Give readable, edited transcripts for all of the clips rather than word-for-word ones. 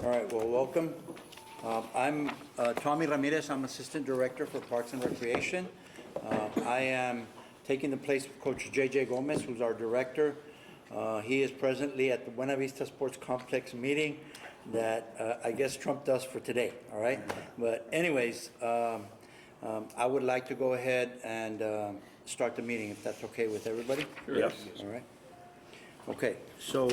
All right, well, welcome. I'm Tommy Ramirez. I'm Assistant Director for Parks and Recreation. I am taking the place of Coach J.J. Gomez, who's our Director. He is presently at the Buena Vista Sports Complex meeting that I guess trumped us for today, all right? But anyways, I would like to go ahead and start the meeting, if that's okay with everybody? Yes. All right. Okay, so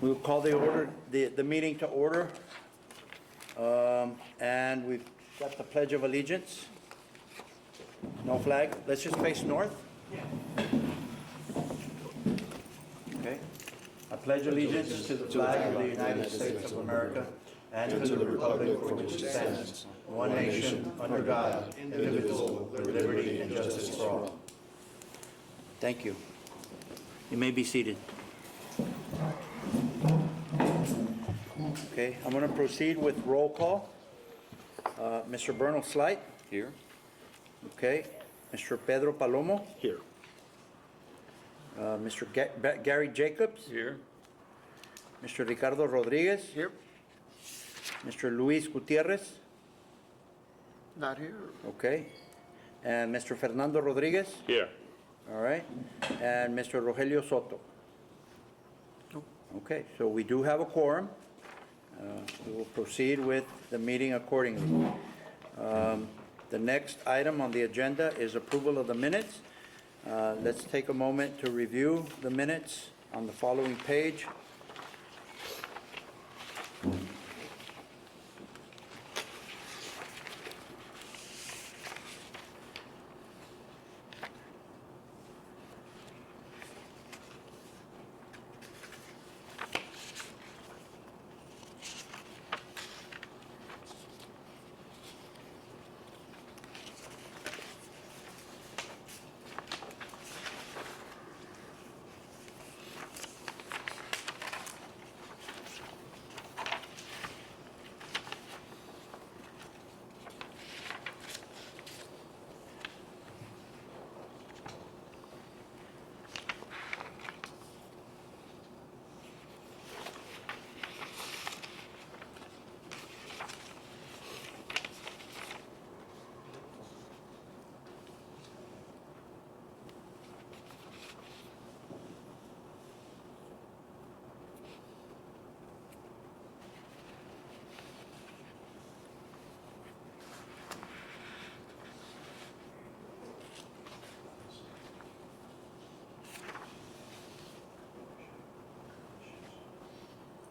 we will call the meeting to order. And we've got the Pledge of Allegiance. No flag. Let's just face north. Okay. I pledge allegiance to the flag of the United States of America and to the republic for which it stands, one nation, under God, indivisible, with liberty and justice for all. Thank you. You may be seated. Okay, I'm going to proceed with roll call. Mr. Bernal Slight. Here. Okay. Mr. Pedro Palomo. Here. Mr. Gary Jacobs. Here. Mr. Ricardo Rodriguez. Here. Mr. Luis Gutierrez. Not here. Okay. And Mr. Fernando Rodriguez. Here. All right. And Mr. Rogelio Soto. Okay, so we do have a quorum. We will proceed with the meeting accordingly. The next item on the agenda is approval of the minutes. Let's take a moment to review the minutes on the following page.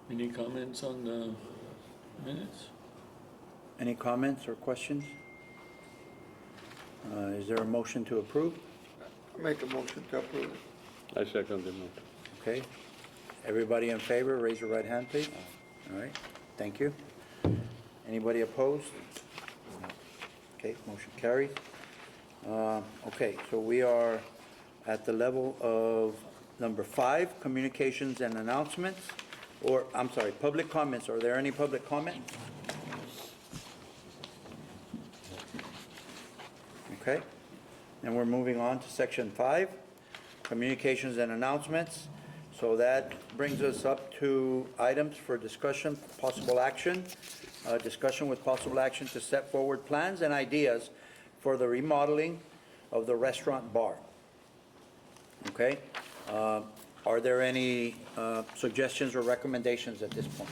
Any comments on the minutes? Any comments or questions? Is there a motion to approve? Make a motion to approve. I second the motion. Okay. Everybody in favor, raise your right hand, please. All right, thank you. Anybody opposed? Okay, motion carries. Okay, so we are at the level of number 5, communications and announcements. Or, I'm sorry, public comments. Are there any public comments? Okay. And we're moving on to section 5, communications and announcements. So that brings us up to items for discussion, possible action. Discussion with possible action to set forward plans and ideas for the remodeling of the restaurant bar. Okay. Are there any suggestions or recommendations at this point?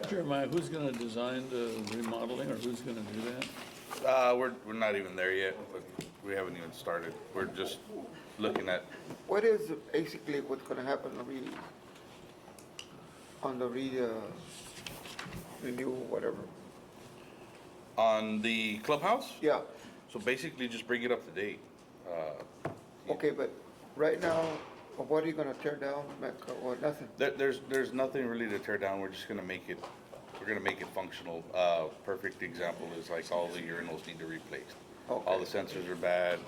Jeremiah, who's going to design the remodeling, or who's going to do that? We're not even there yet, but we haven't even started. We're just looking at, What is basically what's gonna happen on the renewal, whatever? on the clubhouse. Yeah, So basically just bring it up to date. okay, but right now, what are you gonna tear down, or nothing? There's nothing really to tear down. We're just gonna make it, functional. Perfect example is like all the urinals need to be replaced. All Okay. the sensors are bad.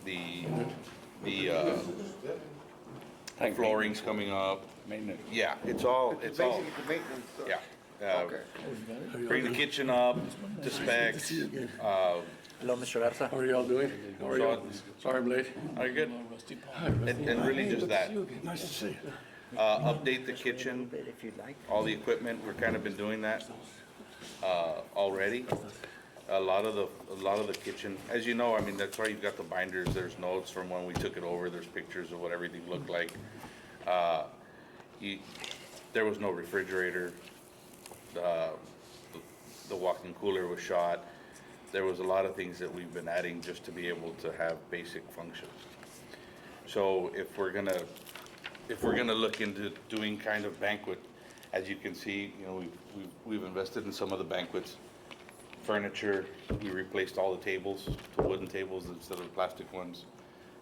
The flooring's coming up. Maintenance. Yeah, it's It's all, basically the maintenance stuff. yeah. Okay, Bring the kitchen up to specs. Hello, Mr. Garza. How are y'all doing? How are you? Sorry I'm late. Are you good? And really just that. Nice to see you. Update the kitchen, If you'd like. all the equipment, we're kind of been doing that, already. A lot of the kitchen, as you know, I mean, that's why you've got the binders, there's notes from when we took it over, there's pictures of what everything looked like. There was no refrigerator, the walk-in cooler was shot. There was a lot of things that we've been adding just to be able to have basic functions. So if we're gonna look into doing kind of banquet, as you can see, you know, we've invested in some of the banquets. Furniture, we replaced all the tables to wooden tables instead of the plastic ones.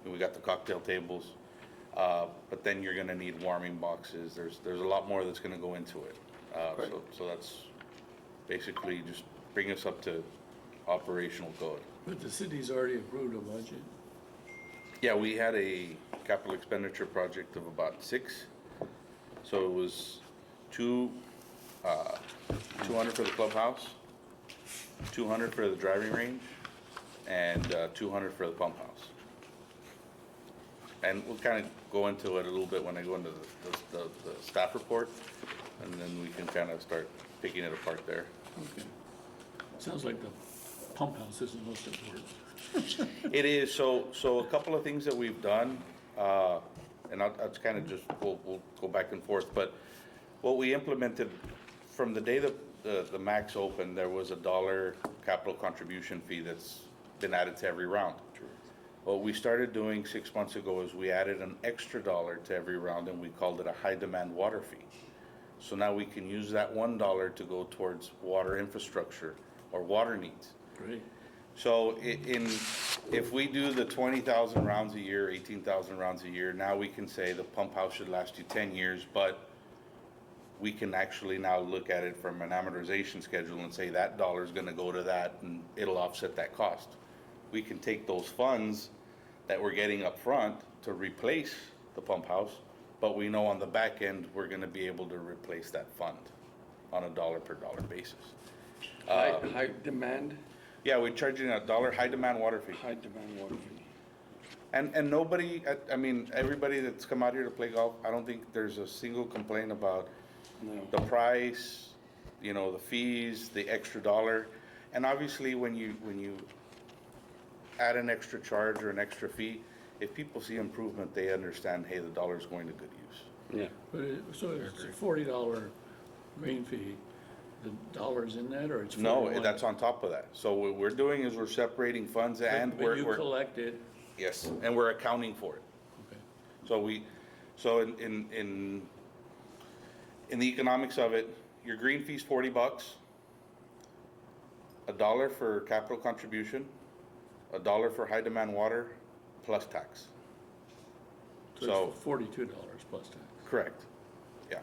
And we got the cocktail tables. But then you're gonna need warming boxes. There's a lot more that's gonna go into it. Right. So that's basically just bring us up to operational code. But the city's already approved a budget. Yeah, we had a capital expenditure project of about 6. So it was 200 for the clubhouse, 200 for the driving range, and 200 for the pump house. And we'll kind of go into it a little bit when I go into the staff report, and then we can kind of start picking it apart there. Okay. Sounds like the pump house is the most important. It is, so a couple of things that we've done, and I'll kind of just, we'll go back and forth, but what we implemented from the day the max opened, there was $1 capital contribution fee that's been added to every round. What we started doing 6 months ago is we added an extra $1 to every round, and we called it a high demand water fee. So now we can use that $1 to go towards water infrastructure or water needs. Great. So if we do the 20,000 rounds a year, 18,000 rounds a year, now we can say the pump house should last you 10 years, but we can actually now look at it from an amortization schedule and say that $1 is gonna go to that and it'll offset that cost. We can take those funds that we're getting up front to replace the pump house, but we know on the back end, we're gonna be able to replace that fund on a $1 per dollar basis. High demand, Yeah, we're charging $1 high demand water fee. high demand water fee. And nobody, I mean, everybody that's come out here to play golf, I don't think there's a single complaint about No. the price, you know, the fees, the extra $1. And obviously, when you add an extra charge or an extra fee, if people see improvement, they understand, hey, the $1 is going to good use. Yeah. But so it's a $40 green fee, the $1's in that, or it's 41? No, that's on top of that. So what we're doing is we're separating funds and But you we're, collect it, yes, and we're accounting for it. okay. So in the economics of it, your green fee's $40, $1 for capital contribution, $1 for high demand water, plus tax. So it's $42 plus tax. Correct, yeah.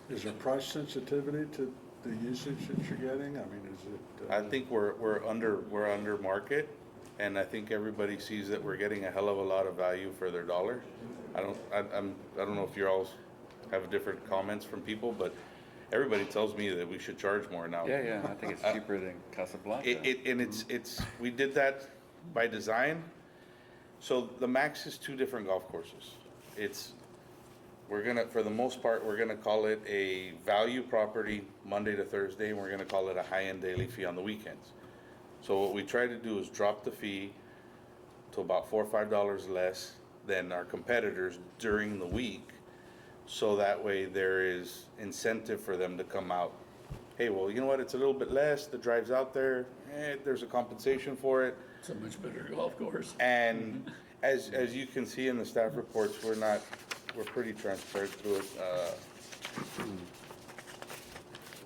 Is there price sensitivity to the usage that you're getting? I mean, is it? I think we're under market, and I think everybody sees that we're getting a hell of a lot of value for their $1. I don't know if you all have different comments from people, but everybody tells me that we should charge more now. Yeah, I think it's cheaper than Casablanca. We did that by design. So the max is 2 different golf courses. For the most part, we're gonna call it a value property Monday to Thursday, and we're gonna call it a high-end daily fee on the weekends. So what we try to do is drop the fee to about $4 or $5 less than our competitors during the week. So that way there is incentive for them to come out. Hey, well, you know what, it's a little bit less, the drive's out there, there's a compensation for it. It's a much better golf course. And as you can see in the staff reports, we're pretty transparent through it.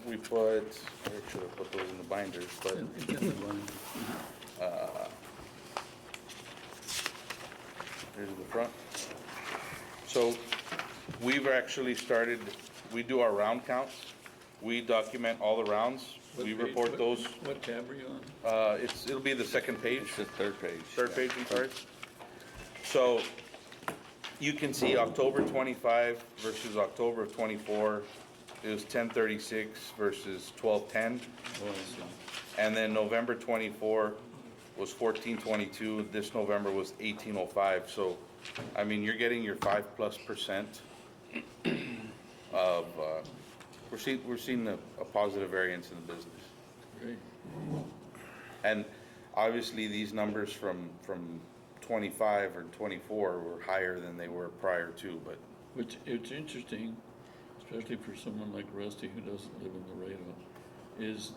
We put, I should have put those in the binders, but It's in the line. here's the front. So we've actually started, we do our round counts. We document all the rounds. What We page- report what- those. What tab are you on? It'll be the second page. It's the third page. Third page, I'm sorry. So you can see October 25 versus October of 24. It was 1036 versus 1210. Oh, I see. And then November 24 was 1422, this November was 1805, so, I mean, you're getting your 5+% of, we're seeing a positive variance in the business. Great. And obviously, these numbers from 25 or 24 were higher than they were prior to, but Which, it's interesting, especially for someone like Rusty who doesn't live in Laredo, is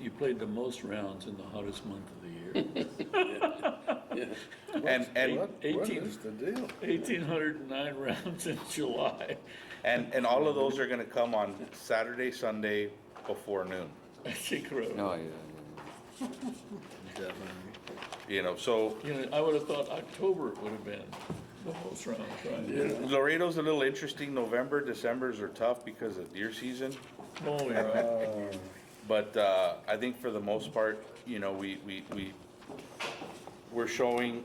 you played the most rounds in the hottest month of the year. and What 18 is the deal? 1,809 rounds in July. and all of those are gonna come on Saturday, Sunday before noon. That's incredible. Oh, yeah. You know, so You know, I would have thought October would have been the most rounds, right? Laredo's a little interesting. November, Decembers are tough because of deer season. Oh, yeah. But I think for the most part, you know, we're showing,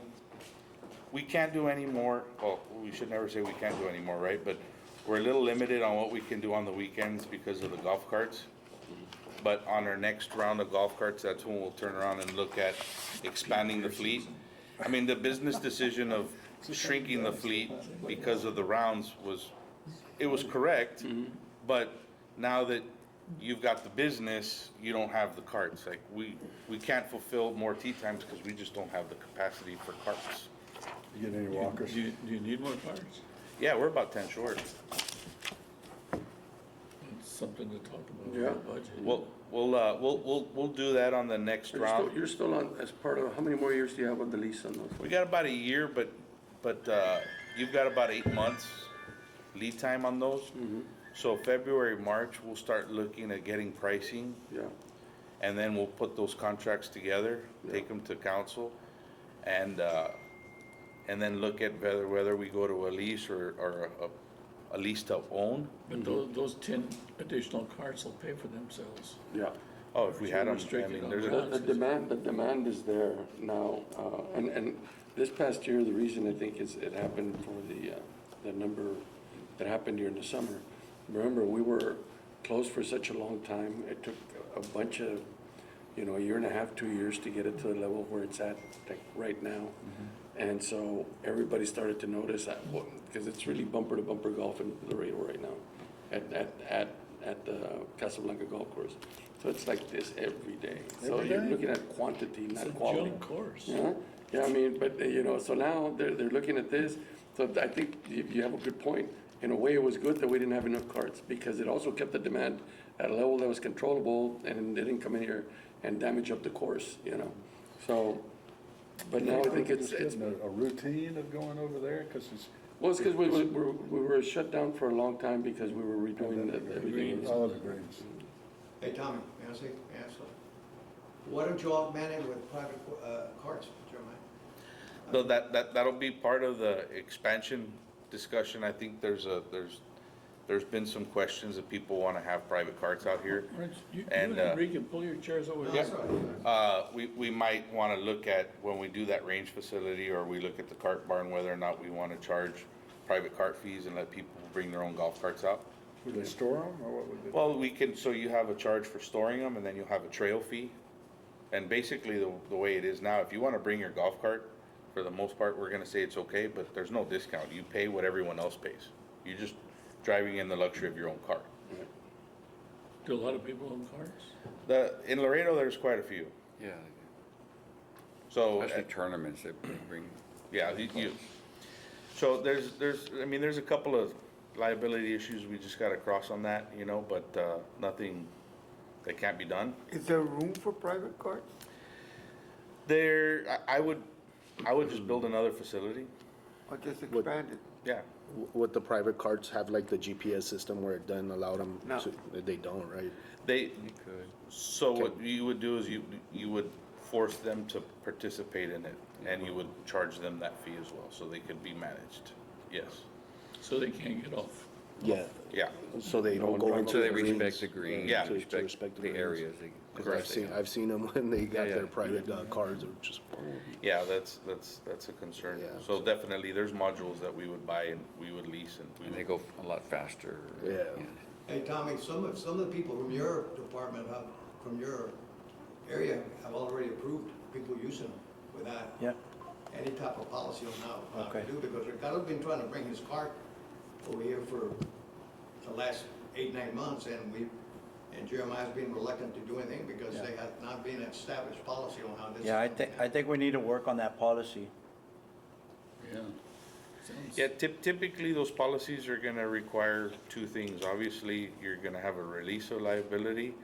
we can't do any more, well, we should never say we can't do any more, right? But we're a little limited on what we can do on the weekends because of the golf carts. But on our next round of golf carts, that's when we'll turn around and look at expanding the fleet. I mean, the business decision of shrinking the fleet because of the rounds it was correct, but now that you've got the business, you don't have the carts. Like, we can't fulfill more tee times because we just don't have the capacity for carts. You get any walkers? Do you need more cars? Yeah, we're about 10 short. It's something to talk about Yeah. with the budget. We'll do that on the next round. You're still on, as part of, how many more years do you have on the lease on those? We got about a year, but you've got about 8 months lead time on those. So February, March, we'll start looking at getting pricing, Yeah, and then we'll put those contracts together, take them to council, and then look at whether we go to a lease or a lease to own. But those 10 additional cars will pay for themselves. yeah. Oh, if we had them, I Restricted mean, on there's ground. The demand is there now, and this past year, the reason I think is it happened for the number that happened during the summer. Remember, we were closed for such a long time, it took a bunch of, a year and a half, 2 years to get it to the level where it's at, like, right now. And so everybody started to notice that, because it's really bumper to bumper golf in Laredo right now, at the Casablanca Golf Course. So it's like this every day. So Every you're day? looking at quantity, It's a not quality. junk course. Yeah, yeah, I mean, but, so now they're looking at this, so I think you have a good point. In a way, it was good that we didn't have enough carts, because it also kept the demand at a level that was controllable, and they didn't come in here and damage up the course, so, but now I think it's, getting a routine of going over there, because it's. well, it's because we were shut down for a long time because we were redoing everything. All of the greens. Hey, Tommy, may I say, something? Why don't you augment it with private carts, Jeremiah? So that'll be part of the expansion discussion. I think there's been some questions that people want to have private carts out here. Aren't You And, and Enrique, pull your chairs over No, here. that's all right. We might want to look at, when we do that range facility, or we look at the cart barn, whether or not we want to charge private cart fees and let people bring their own golf carts out. Would they store them, or what would they? Well, we can, so you have a charge for storing them, and then you'll have a trail fee. And basically, the way it is now, if you want to bring your golf cart, for the most part, we're gonna say it's okay, but there's no discount. You pay what everyone else pays. You're just driving in the luxury of your own car. Do a lot of people own cars? In Laredo, there's quite a few. Yeah, So, especially tournaments, they bring. yeah, so there's a couple of liability issues we just gotta cross on that, but, nothing that can't be done. Is there room for private carts? I would just build another facility, Or just expand it? yeah. Would the private carts have like the GPS system where it doesn't allow them No. to, they don't, right? So what you would do is you would force them to participate in it, and you would charge them that fee as well, so they could be managed, yes, So they can't get off. Yeah, yeah. so they don't go into So they the respect greens. the green, Yeah. To respect respect the the greens. areas. Cause I've seen them when they got Yeah, their yeah. private cars, or just, Yeah, that's a concern. Yeah. So definitely, there's modules that we would buy and we would lease and we And they would, go a lot faster. Yeah. Hey, Tommy, some of the people from your department, from your area have already approved people using them without Yeah, any type of policy on how to Okay. do, because Ricardo's been trying to bring his cart over here for the last 8, 9 months, and Jeremiah's been reluctant to do anything because Yeah. they have not been an established policy on how this. yeah, is gonna I think we need to work on that policy. Yeah. Sounds- Yeah, typically, those policies are gonna require two things. Obviously, you're gonna have a release of liability,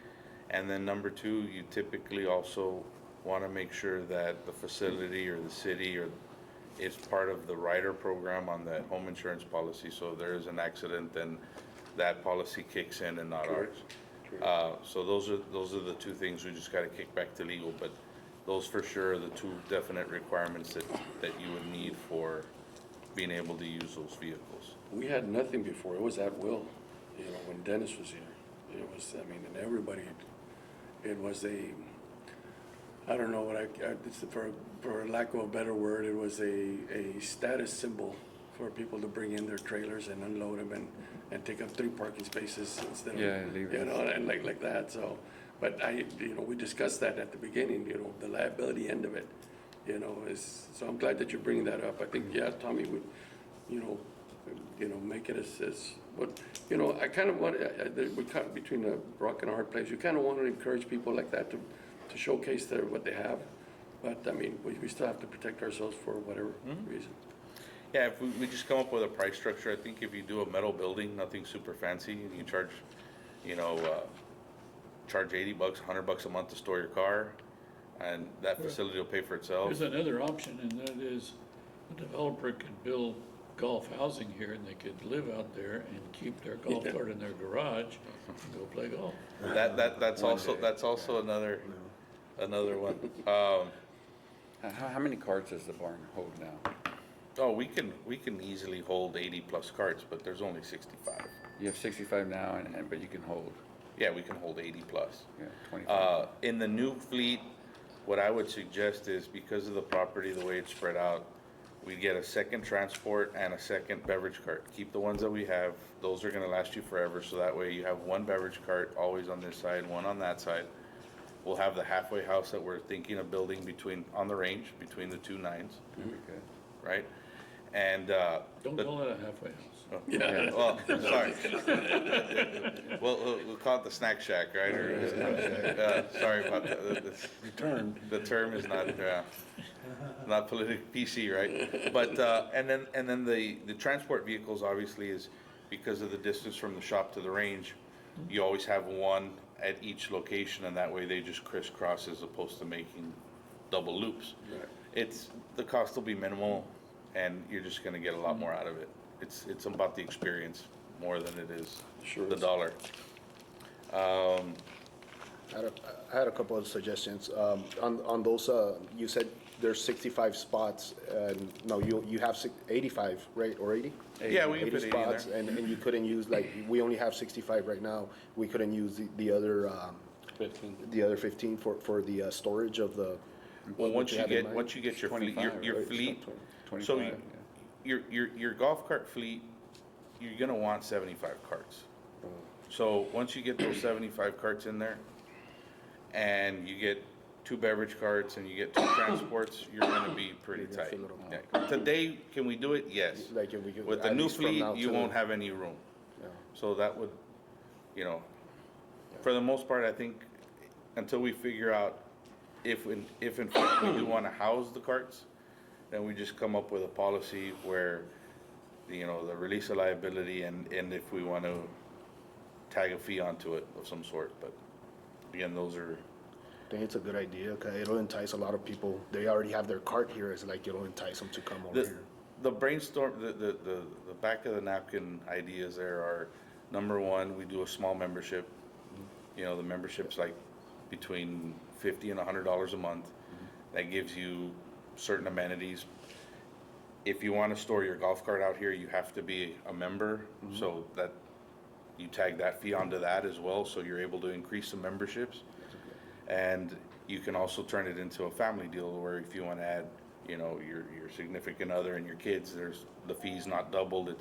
and then number two, you typically also wanna make sure that the facility or the city or is part of the rider program on that home insurance policy, so if there is an accident, then that policy kicks in and not ours. So those are the two things we just gotta kick back to legal, but those for sure are the two definite requirements that you would need for being able to use those vehicles. We had nothing before, it was at will, you know, when Dennis was here. It was, I mean, and everybody, it was I don't know what it's for lack of a better word, it was a status symbol for people to bring in their trailers and unload them and take up 3 parking spaces instead of, Yeah, leave it. you know, and like that, so. But we discussed that at the beginning, you know, the liability end of it, you know, so I'm glad that you're bringing that up. I think, yeah, Tommy would, you know, make it as, what, you know, I kind of want, we cut between a rock and a hard place. You kind of want to encourage people like that to showcase what they have. But, I mean, we still have to protect ourselves for whatever reason. Yeah, if we just come up with a price structure, I think if you do a metal building, nothing super fancy, and you charge, you know, charge $80, $100 a month to store your car, and that facility will pay for itself. There's another option, and that is a developer could build golf housing here, and they could live out there and keep their golf cart in their garage and go play golf. That's also another one. How many carts does the barn hold now? Oh, we can easily hold 80+ carts, but there's only 65. You have 65 now, but you can hold, Yeah, we can hold 80+. yeah, 25. In the new fleet, what I would suggest is, because of the property, the way it's spread out, we get a second transport and a second beverage cart. Keep the ones that we have, those are gonna last you forever, so that way you have one beverage cart always on this side, one on that side. We'll have the halfway house that we're thinking of building on the range, between the 2 nines, Okay. right? And, Don't call it a halfway house. yeah, well, sorry. We'll call it the snack shack, right? Sorry about that. The term is not politically PC, right? But, and then the transport vehicles obviously is, because of the distance from the shop to the range, you always have one at each location, and that way they just crisscross as opposed to making double loops. The cost will be minimal, and you're just gonna get a lot more out of it. It's about the experience more than it is the dollar. I had a couple of suggestions. On those, you said there's 65 spots, and no, you have 85, right, or 80? Yeah, we can 80 fit 80 in spots, there. and you couldn't use, like, we only have 65 right now. We couldn't use the other, 15 for the storage of the. Well, what once you have in get, mind? once you get your fleet, 25, your right? fleet, 25, so yeah. your golf cart fleet, you're gonna want 75 carts. So once you get those 75 carts in there, and you get 2 beverage carts and you get 2 transports, you're gonna be pretty You're gonna tight. fill it up. Yeah. Today, can we do it? Yes. Like, if we could, With the at new least from fleet, now you to- won't have any room. Yeah. So that would, you know, for the most part, I think, until we figure out if in fact we do wanna house the carts, then we just come up with a policy where, you know, the release of liability, and if we wanna tag a fee onto it of some sort, but again, those are, I think it's a good idea, okay? It'll entice a lot of people. They already have their cart here. It's like it'll entice them to come over the, here. the brainstorm, the back of the napkin ideas there are, number one, we do a small membership. You know, the membership's like between $50 and $100 a month. That gives you certain amenities. If you want to store your golf cart out here, you have to be a member, so that you tag that fee onto that as well, so you're able to increase the memberships. And you can also turn it into a family deal, where if you want to add, you know, your significant other and your kids, the fee's not doubled,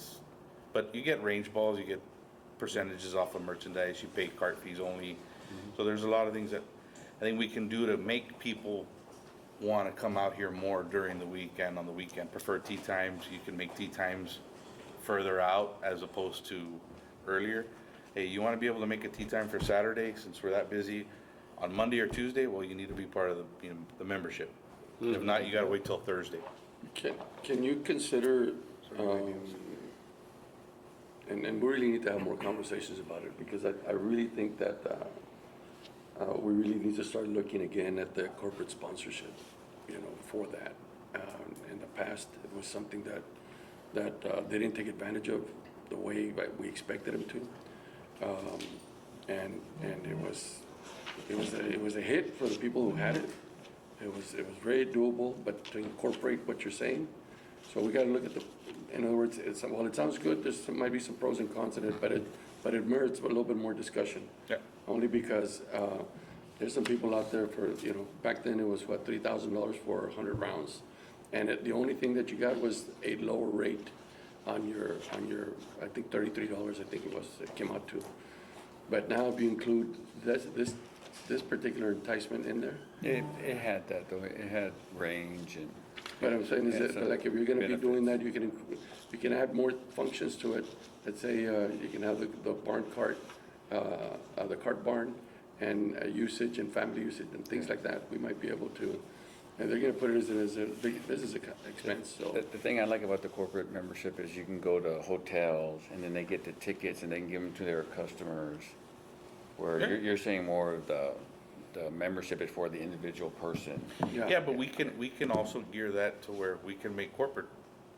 but you get range balls, you get percentages off of merchandise, you pay cart fees only. So there's a lot of things that I think we can do to make people want to come out here more during the weekend, on the weekend, prefer tee times, you can make tee times further out as opposed to earlier. Hey, you want to be able to make a tee time for Saturday, since we're that busy, on Monday or Tuesday, well, you need to be part of the membership. If not, you gotta wait till Thursday. Can you consider, and we really need to have more conversations about it, because I really think that we really need to start looking again at the corporate sponsorship, for that. In the past, it was something that they didn't take advantage of the way that we expected them to. And it was a hit for the people who had it. It was very doable, but to incorporate what you're saying. So we gotta look at in other words, while it sounds good, might be some pros and cons in it, but it merits a little bit more discussion. Yeah. Only because, there's some people out there for, back then it was what, $3,000 for 100 rounds. And the only thing that you got was a lower rate on your, I think $33, I think it came out to. But now if you include this particular enticement in there, It had that though, it had range and. what I'm saying is and that, some like, if you're gonna be doing that, benefits. you can add more functions to it. Let's say, you can have the barn cart, the cart barn, and usage and family usage and things like that. We might be able to, and they're gonna put it as a big business expense, so. The thing I like about the corporate membership is you can go to hotels and then they get the tickets and they can give them to their customers. Where Yeah. you're saying more of the membership is for the individual person. Yeah, but we can also gear that to where we can make corporate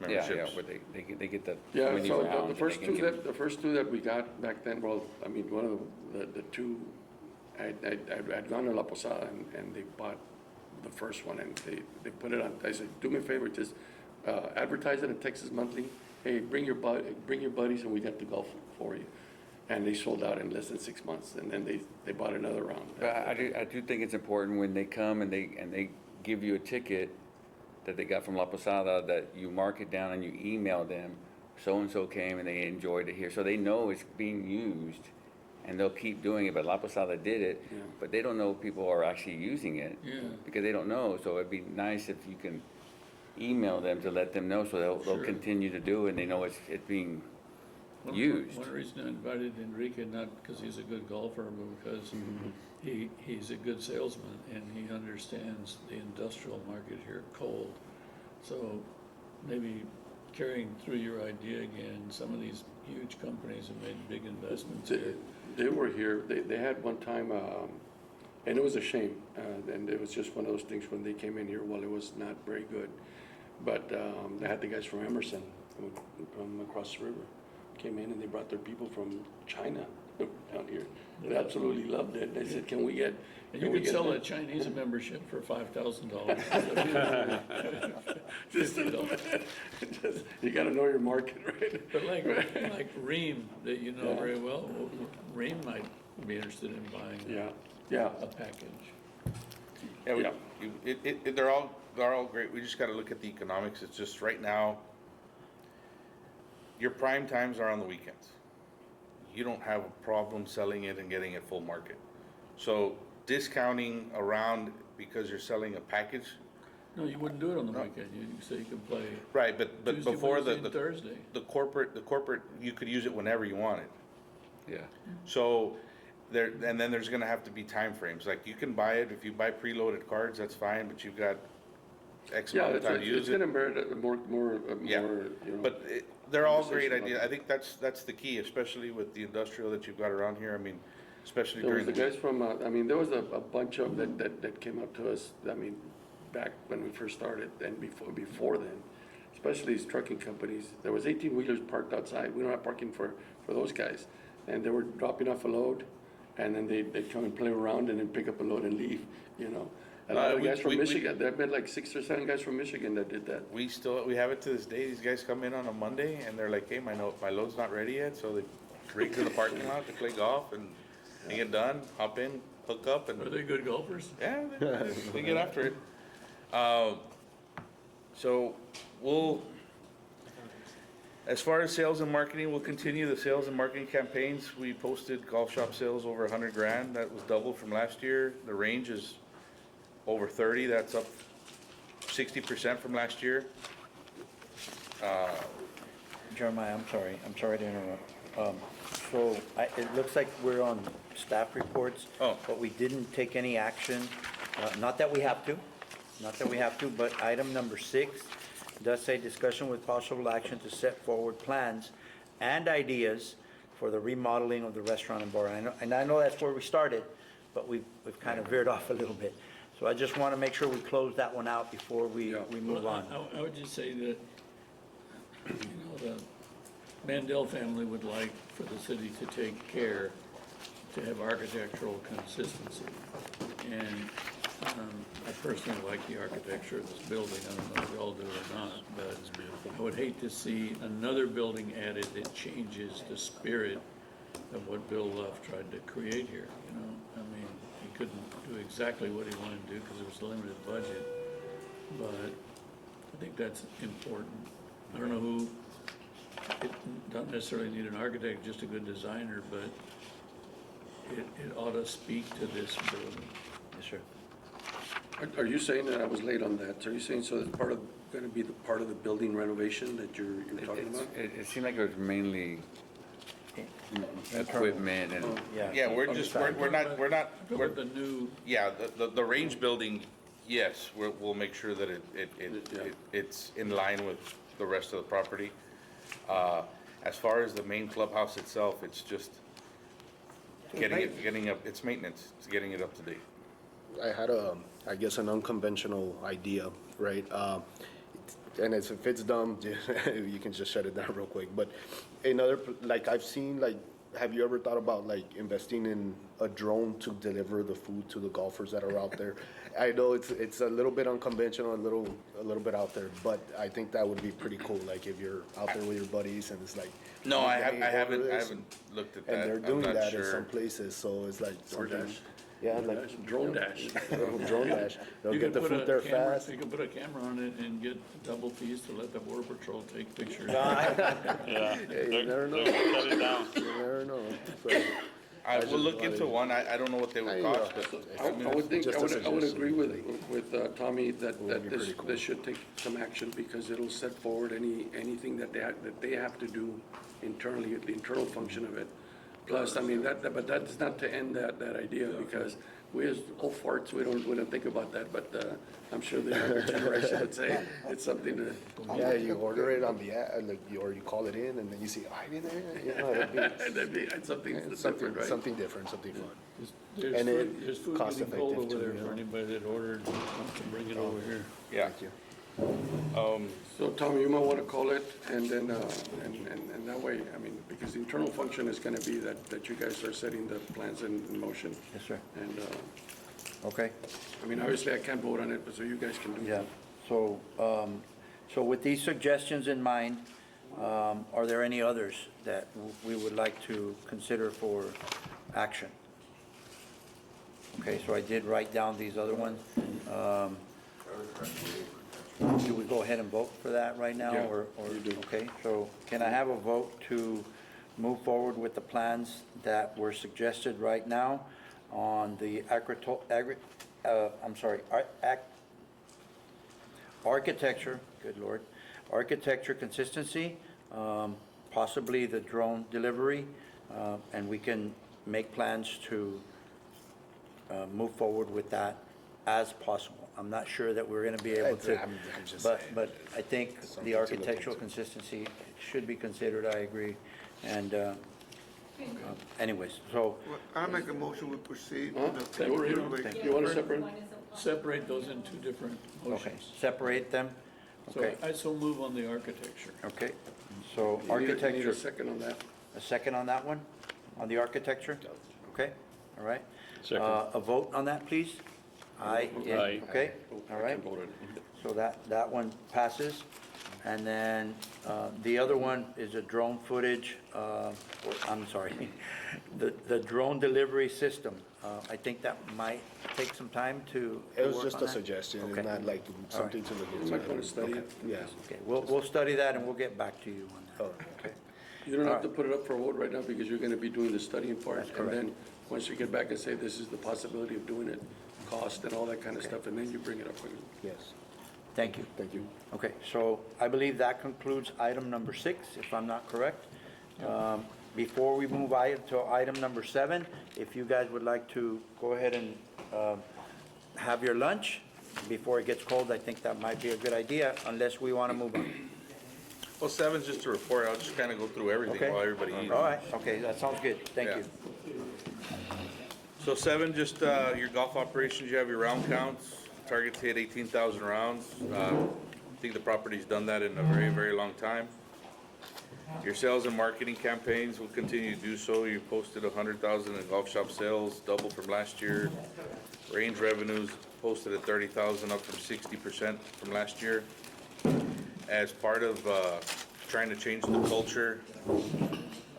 Yeah, memberships. where they get the. Yeah, many so rounds the and first they can two give- the first two that we got back then, well, I mean, one of the two, I'd gone to La Posada and they bought the first one and they put it on, I said, do me a favor, just, advertise it in Texas Monthly. Hey, bring your buddies and we got the golf for you. And they sold out in less than 6 months, and then they bought another round. But I do think it's important when they come and they give you a ticket that they got from La Posada, that you mark it down and you email them, so-and-so came and they enjoyed it here. So they know it's being used and they'll keep doing it. But La Posada did it, Yeah. but they don't know people are actually using it. Yeah. Because they don't know. So it'd be nice if you can email them to let them know, so they'll Sure. continue to do it and they know it's being used. One reason I invited Enrique, not because he's a good golfer, but because he's a good salesman and he understands the industrial market here cold. So maybe carrying through your idea again, some of these huge companies have made big investments here. They were here, they had one time, and it was a shame, and it was just one of those things when they came in here, well, it was not very good. But they had the guys from Emerson, from across the river, came in and they brought their people from China down here. They absolutely loved it. They said, can we get? And you can we could get sell the-" a Chinese membership for $5,000. Just a little bit. You gotta know your market, right? But like Ream, that you know very well, Ream might be interested in buying Yeah, a package. Yeah, they're all great. We just gotta look at the economics. It's just right now, your prime times are on the weekends. You don't have a problem selling it and getting it full market. So discounting around because you're selling a package, No, you wouldn't do it on the weekend. You say you could play right, but Tuesday, before Wednesday, and Thursday. the corporate, you could use it whenever you wanted. Yeah. So and then there's gonna have to be time frames. Like you can buy it, if you buy preloaded cards, that's fine, but you've got X yeah, amount of time to use it's it. gonna merit more, Yeah, you know. but they're all great conversation ideas. about I think that's the key, especially with the industrial that you've got around here. I mean, especially There was during the guys from, I mean, there was a bunch of that came up to us, I mean, back when we first started and before then, especially these trucking companies. There was 18-wheelers parked outside. We don't have parking for those guys. And they were dropping off a load and then they'd come and play around and then pick up a load and leave, you know. A lot of guys from Michigan, there have been like 6 or 7 guys from Michigan that did that. we have it to this day. These guys come in on a Monday and they're like, hey, my load's not ready yet. So they rig to the parking lot to play golf and they get done, hop in, hook up, and Are they good golfers? yeah, they get after it. So as far as sales and marketing, we'll continue the sales and marketing campaigns. We posted golf shop sales over 100 grand. That was double from last year. The range is over 30. That's up 60% from last year. Jeremiah, I'm sorry to interrupt. So it looks like we're on staff reports. Oh. But we didn't take any action, not that we have to, but item number 6 does say discussion with possible action to set forward plans and ideas for the remodeling of the restaurant and bar. And I know that's where we started, but we've kind of veered off a little bit. So I just want to make sure we close that one out before we move Well, on. I would just say that, the Mandel family would like for the city to take care to have architectural consistency. And I personally like the architecture of this building. I don't know if y'all do or not, but I would hate to see another building added that changes the spirit of what Bill Luff tried to create here, I mean, he couldn't do exactly what he wanted to do because it was a limited budget, but I think that's important. I don't know who, it don't necessarily need an architect, just a good designer, but it ought to speak to this building. Yes, sir. Are you saying that I was late on that? Are you saying so it's gonna be the part of the building renovation that you're talking about? It seemed like it was mainly equipment and, Yeah, we're not, How about the new, yeah, the range building, yes, we'll make sure that it's in line with the rest of the property. As far as the main clubhouse itself, it's just getting up, it's maintenance, it's getting it up to date. I had I guess an unconventional idea, right? And if it's dumb, you can just shut it down real quick. But like I've seen, like, have you ever thought about like investing in a drone to deliver the food to the golfers that are out there? I know it's a little bit unconventional, a little bit out there, but I think that would be pretty cool. Like if you're out there with your buddies and it's like, No, I "Hey, haven't order this," looked at that. and they're I'm doing not that in sure. some places, so it's like sometimes. DoorDash. Yeah, like Drone dash. drone dash. They'll you get could the put food there a camera, fast. you could put a camera on it and get double fees to let the border patrol take pictures. Hey, you never know. Shut it down. You never know. So, I will look into one, I don't know what they would cost, but. I would think, Just a I would suggestion. agree with Tommy that Would be pretty cool. this should take some action because it'll set forward anything that they have to do internally, the internal function of it. Plus, I mean, but that's not to end that idea because we as old farts, we don't think about that, but I'm sure the younger generation would say it's something to. yeah, you order it on the app, like, or you call it in, and then you see, I did it. You know, That'd be something different, right? something different, something fun. There's And food, there's food cost getting cold effective over there too, for yeah. anybody that ordered, wants to bring it over here. Yeah. Thank you. So Tommy, you might want to call it and then, and that way, I mean, because the internal function is going to be that you guys are setting the plans in motion. Yes, sir. And, Okay. I mean, obviously I can't vote on it, but so you guys can do Yeah, it. so with these suggestions in mind, are there any others that we would like to consider for action? Okay, so I did write down these other ones. Do we go ahead and vote for that right now, Yeah, or? you do. Okay, so can I have a vote to move forward with the plans that were suggested right now on the architecture, good Lord, architecture consistency, possibly the drone delivery, and we can make plans to move forward with that as possible. I'm not sure that we're gonna be able to, I'm just but, saying. but I think Something the to look architectural into. consistency should be considered, I agree. And, anyways, so, Well, I make a motion, we proceed. Huh? Everybody- You want to separate? Separate those in two different okay, motions. separate them, So okay, I so move on the architecture. okay. So You need architecture, a second on that. a second on that one, on the architecture? Okay, all right. Second. A vote on that, please? Aye, yeah, Aye. okay, all I right. can vote it. So that one passes. And then, the other one is a drone footage, I'm sorry, the drone delivery system. I think that might take some time to It was work just on a that. suggestion, Okay. it's not like something to look You into. might want to study it. Yeah. Okay, we'll study that and we'll get back to you on that. All right. Okay. You don't have to put it up for a vote right now because you're going to be doing the studying part. That's correct. And then, once you get back and say, this is the possibility of doing it, cost and all that kind of stuff, and then you bring it up again. Yes. Thank you. Thank you. Okay, so I believe that concludes item number 6, if I'm not correct. Before we move to item number 7, if you guys would like to go ahead and have your lunch before it gets cold, I think that might be a good idea, unless we want to move on. Well, 7's just a report. I'll just kind of go through Okay? everything while everybody eats. All right, okay, that sounds good. Thank Yeah. you. So 7, just your golf operations, you have your round counts. Target to hit 18,000 rounds. I think the property's done that in a very, very long time. Your sales and marketing campaigns will continue to do so. You posted 100,000 in golf shop sales, double from last year. Range revenues posted at 30,000, up from 60% from last year. As part of trying to change the culture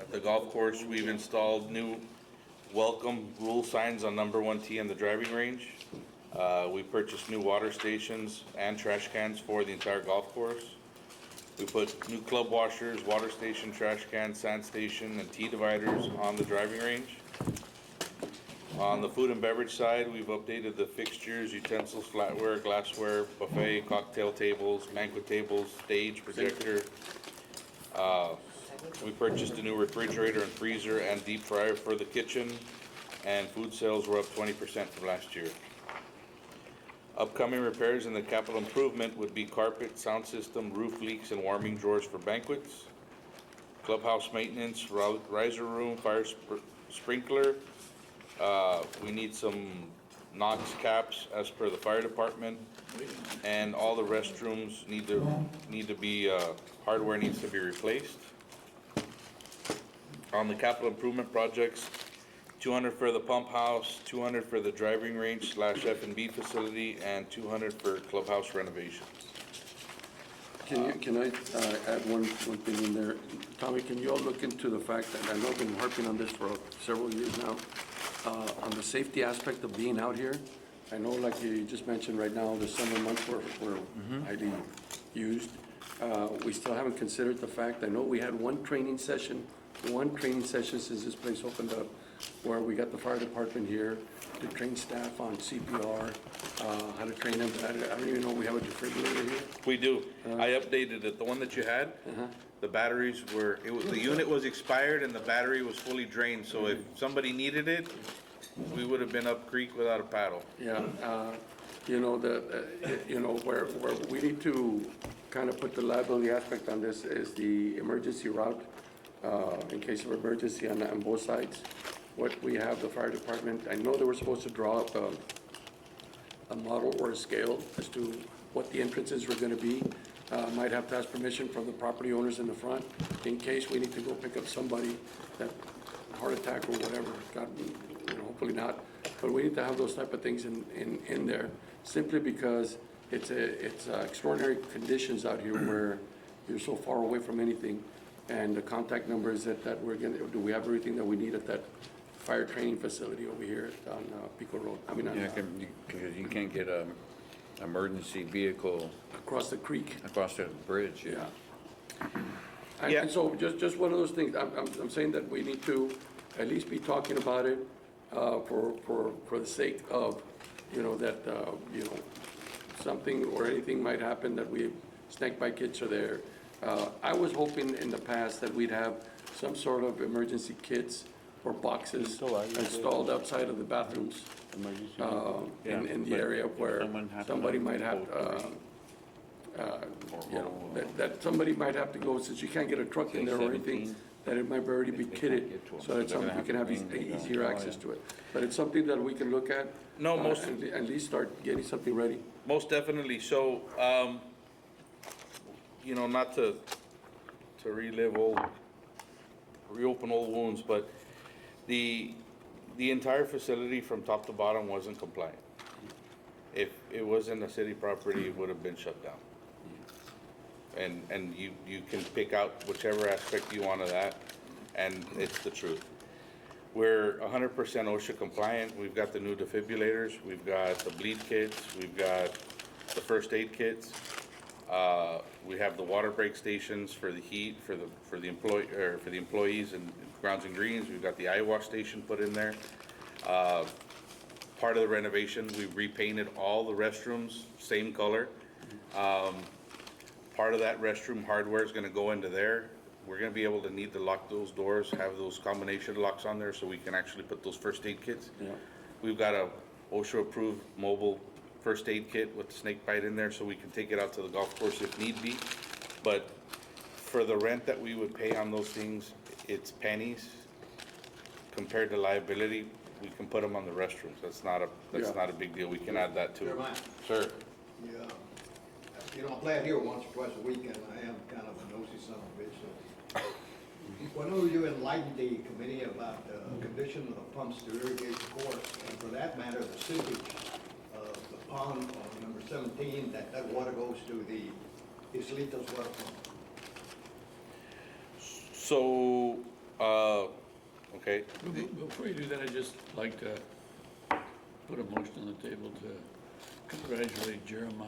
at the golf course, we've installed new welcome rule signs on number 1 tee and the driving range. We purchased new water stations and trash cans for the entire golf course. We put new club washers, water station, trash can, sand station, and tee dividers on the driving range. On the food and beverage side, we've updated the fixtures, utensils, flatware, glassware, buffet, cocktail tables, banquet tables, stage, projector. We purchased a new refrigerator and freezer and deep fryer for the kitchen, and food sales were up 20% from last year. Upcoming repairs in the capital improvement would be carpet, sound system, roof leaks, and warming drawers for banquets. Clubhouse maintenance, riser room, fire sprinkler. We need some Knox caps as per the fire department, and all the restrooms need to be, hardware needs to be replaced. On the capital improvement projects, 200 for the pump house, 200 for the driving range / F&B facility, and 200 for clubhouse renovations. Can I add one thing in there? Tommy, can you all look into the fact that, I know I've been harping on this for several years now, on the safety aspect of being out here? I know, like you just mentioned right now, the summer months were highly used. We still haven't considered the fact, I know we had one training session since this place opened up, where we got the fire department here to train staff on CPR, how to train them. I don't even know we have a defibrillator here. We do. I updated it. The one that you had, the batteries were, the unit was expired and the battery was fully drained. So if somebody needed it, we would have been up creek without a paddle. Yeah, you know, where we need to kind of put the liability aspect on this is the emergency route, in case of emergency on both sides. What we have, the fire department, I know they were supposed to draw up a model or a scale as to what the entrances were gonna be. Might have to ask permission from the property owners in the front, in case we need to go pick up somebody that heart attack or whatever, God, hopefully not. But we need to have those type of things in there, simply because it's extraordinary conditions out here where you're so far away from anything. And the contact number is that do we have everything that we need at that fire training facility over here on Pico Road? I mean, Yeah, because you can't get a emergency vehicle across the creek. across the bridge. Yeah. Yeah. And so just one of those things, I'm saying that we need to at least be talking about it for the sake of, that, something or anything might happen that snake bite kits are there. I was hoping in the past that we'd have some sort of emergency kits or boxes installed outside of the bathrooms, in the area where somebody might have, that somebody might have to go, since you can't get a truck in there or anything, that it might already be kitted, so that we can have easier access to it. But it's something that we can look at. No, at least start getting something ready. Most definitely. So, not to reopen old wounds, but the entire facility from top to bottom wasn't compliant. If it wasn't a city property, it would have been shut down. And you can pick out whichever aspect you want of that, and it's the truth. We're 100% OSHA compliant. We've got the new defibrillators, we've got the bleed kits, we've got the first aid kits. We have the water break stations for the heat for the employees and grounds and greens. We've got the eye wash station put in there. Part of the renovation, we repainted all the restrooms same color. Part of that restroom hardware is gonna go into there. We're gonna be able to need to lock those doors, have those combination locks on there so we can actually put those first aid kits. Yeah. We've got a OSHA-approved mobile first aid kit with snake bite in there so we can take it out to the golf course if need be. But for the rent that we would pay on those things, it's pennies compared to liability. We can put them on the restrooms. That's not a big deal. We can add that too. Jeremiah. Sir. Yeah, you know, I play it here once or twice a week, and I am kind of a nosy son of a bitch, so. When will you enlighten the committee about the condition of pumps to irrigate the course, and for that matter, the sewage of the pond on number 17, that water goes to the Islitos water pump? So, okay. Before you do that, I'd just like to put a motion on the table to congratulate Jeremiah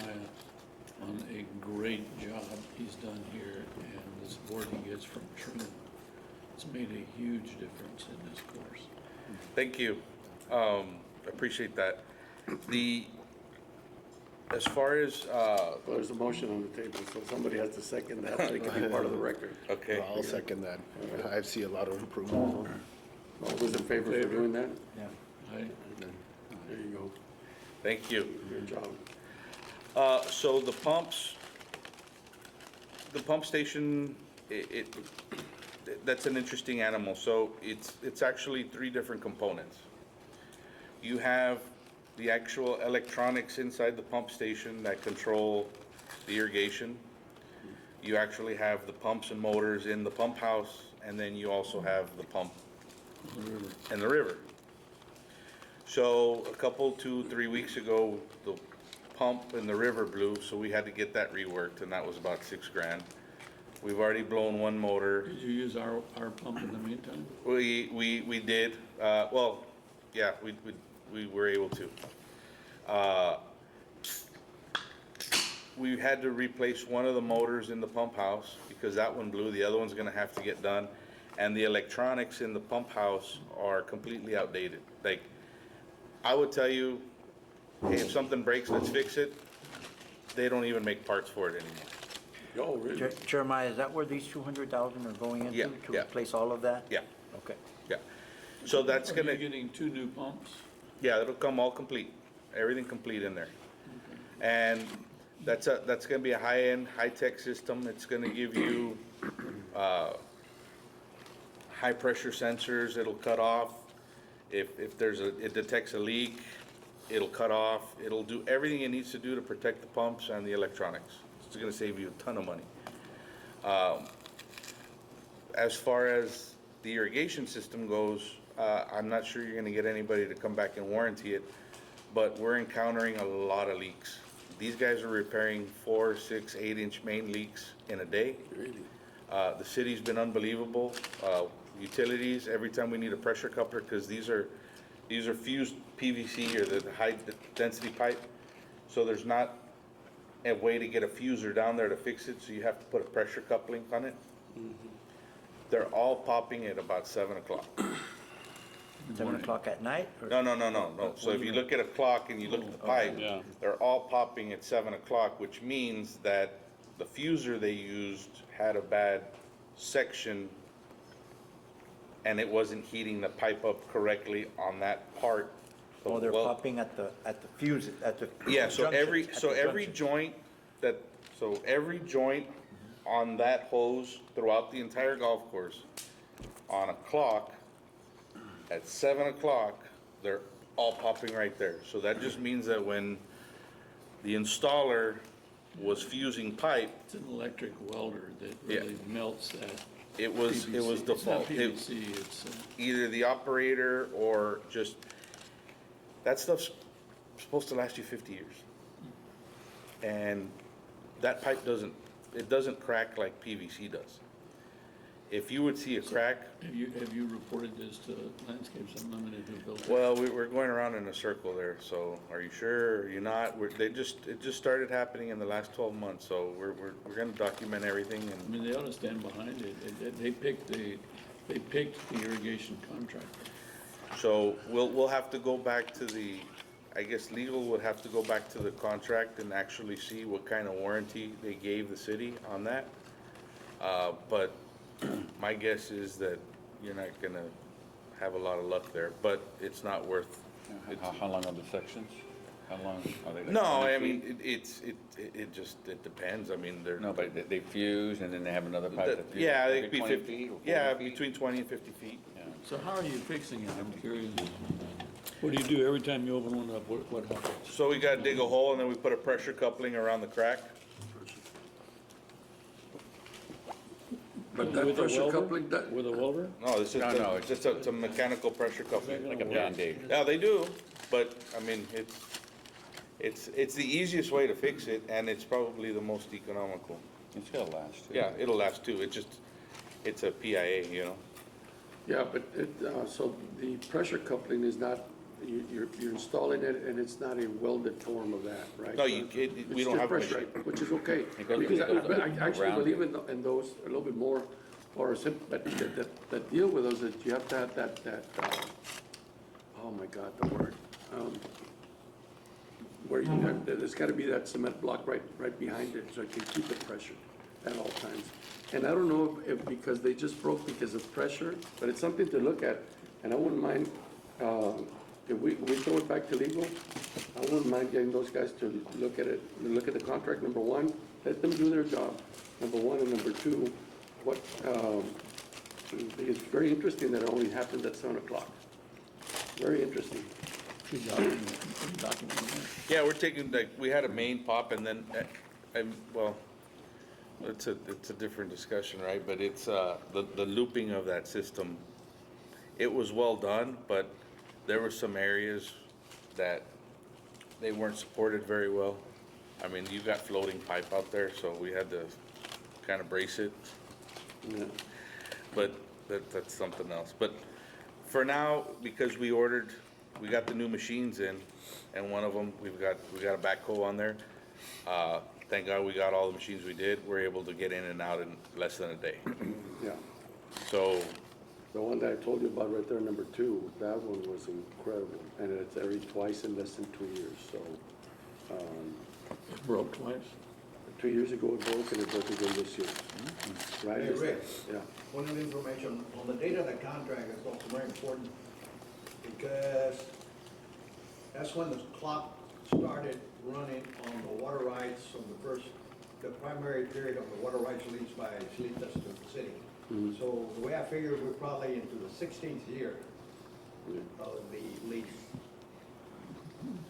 on a great job he's done here and the support he gets from Trina. It's made a huge difference in this course. Thank you. Appreciate that. As far as, Well, there's a motion on the table, so somebody has to second that, so it can be part of the record. okay. I'll second that. I see a lot of improvement. All those in favor for doing that? Yeah. Aye. There you go. Thank you. Good job. So the pump station, that's an interesting animal. So it's actually three different components. You have the actual electronics inside the pump station that control the irrigation. You actually have the pumps and motors in the pump house, and then you also have the pump in the river. So a couple, 2-3 weeks ago, the pump in the river blew, so we had to get that reworked, and that was about $6,000. We've already blown one motor. Did you use our pump in the meantime? We did, well, yeah, we were able to. We had to replace one of the motors in the pump house because that one blew. The other one's gonna have to get done. And the electronics in the pump house are completely outdated. Like, I would tell you, hey, if something breaks, let's fix it. They don't even make parts for it anymore. Oh, really? Jeremiah, is that where these 200,000 are going into? Yeah, To yeah. replace all of that? Yeah, Okay. yeah. So that's Are you gonna, getting 2 new pumps? yeah, it'll come all complete, everything complete in there. And that's gonna be a high-end, high-tech system. It's gonna give you, high-pressure sensors. It'll cut off. If it detects a leak, it'll cut off. It'll do everything it needs to do to protect the pumps and the electronics. It's gonna save you a ton of money. As far as the irrigation system goes, I'm not sure you're gonna get anybody to come back and warranty it, but we're encountering a lot of leaks. These guys are repairing 4, 6, 8-inch main leaks in a day. Really? The city's been unbelievable. Utilities, every time we need a pressure coupler, because these are fused PVC or the high density pipe. So there's not a way to get a fuser down there to fix it, so you have to put a pressure coupling on it. They're all popping at about 7 o'clock. 7 o'clock at night? or- No. So if you look at a clock and you look at the pipe, they're all popping at 7 o'clock, which means that the fuser they used had a bad section and it wasn't heating the pipe up correctly on that part. Oh, they're Well, popping at the fuse, at the. yeah, so junction, every, at so the every junction. joint every joint on that hose throughout the entire golf course, on a clock, at 7 o'clock, they're all popping right there. So that just means that when the installer was fusing pipe, It's an electric welder that Yeah. really melts that it was PVC. default. It's not PVC, it's, Either the operator or just, that stuff's supposed to last you 50 years. And that pipe doesn't crack like PVC does. If you would see a crack, have you reported this to Landscapes Unlimited who built it? well, we're going around in a circle there, so are you sure, are you not? It just started happening in the last 12 months, so we're gonna document everything I and, mean, they ought to stand behind it. They picked the irrigation contractor. so we'll have to go back to the I guess legal would have to go back to the contract and actually see what kind of warranty they gave the city on that. But my guess is that you're not gonna have a lot of luck there, but it's not worth. How long are the sections? How long are they? Like No, 20 I feet? mean, it depends. I mean, they're. No, but they fuse and then they have another pipe that fuses. Yeah, Every it could be 20 50, feet or 40 yeah, feet? between 20 and 50 feet. Yeah. So how are you fixing it? I'm curious. What do you do every time you open one up? What happens? So we gotta dig a hole and then we put a pressure coupling around the crack. But that With a pressure welder? coupling, that, With a welder? No, it's just, No, it's just a mechanical pressure coupling. Like a Band-Aid. Yeah, they do, but I mean, it's the easiest way to fix it and it's probably the most economical. It's gonna last too. Yeah, it'll last too. It's a PIA, you know? yeah, but so the pressure coupling is not, you're installing it and it's not a welded form of that, right? No, we It's don't just have a pressure, machine. which is okay. It goes- Because it goes I actually around believe it. in those a little bit more, or but the deal with those is you have to have that, oh my God, the word. Where you have, there's gotta be that cement block right behind it, so it can keep the pressure at all times. And I don't know if because they just broke because of pressure, but it's something to look at, and I wouldn't mind, if we throw it back to legal, I wouldn't mind getting those guys to look at it, look at the contract, number one, let them do their job, number one, and number two, what, it's very interesting that it only happened at 7:00. Very interesting. Should document that. Yeah, we're taking, like, we had a main pop and then, well, it's a different discussion, right? But it's, the looping of that system, it was well done, but there were some areas that they weren't supported very well. I mean, you got floating pipe out there, so we had to kind of brace it, Yeah. but that's something else. But for now, because we got the new machines in, and one of them, we got a backhoe on there. Thank God we got all the machines we did. We're able to get in and out in less than a day. Yeah. So, The one that I told you about right there, number two, that one was incredible, and it's every twice in less than 2 years, so, It broke twice. 2 years ago it broke and it broke again this year. Right? Hey, Rick. Yeah, Point of information, on the date of the contract is also very important, because that's when the clock started running on the water rights of the primary period of the water rights leased by Salitas to the city. So the way I figured, we're probably into the 16th year of the lease.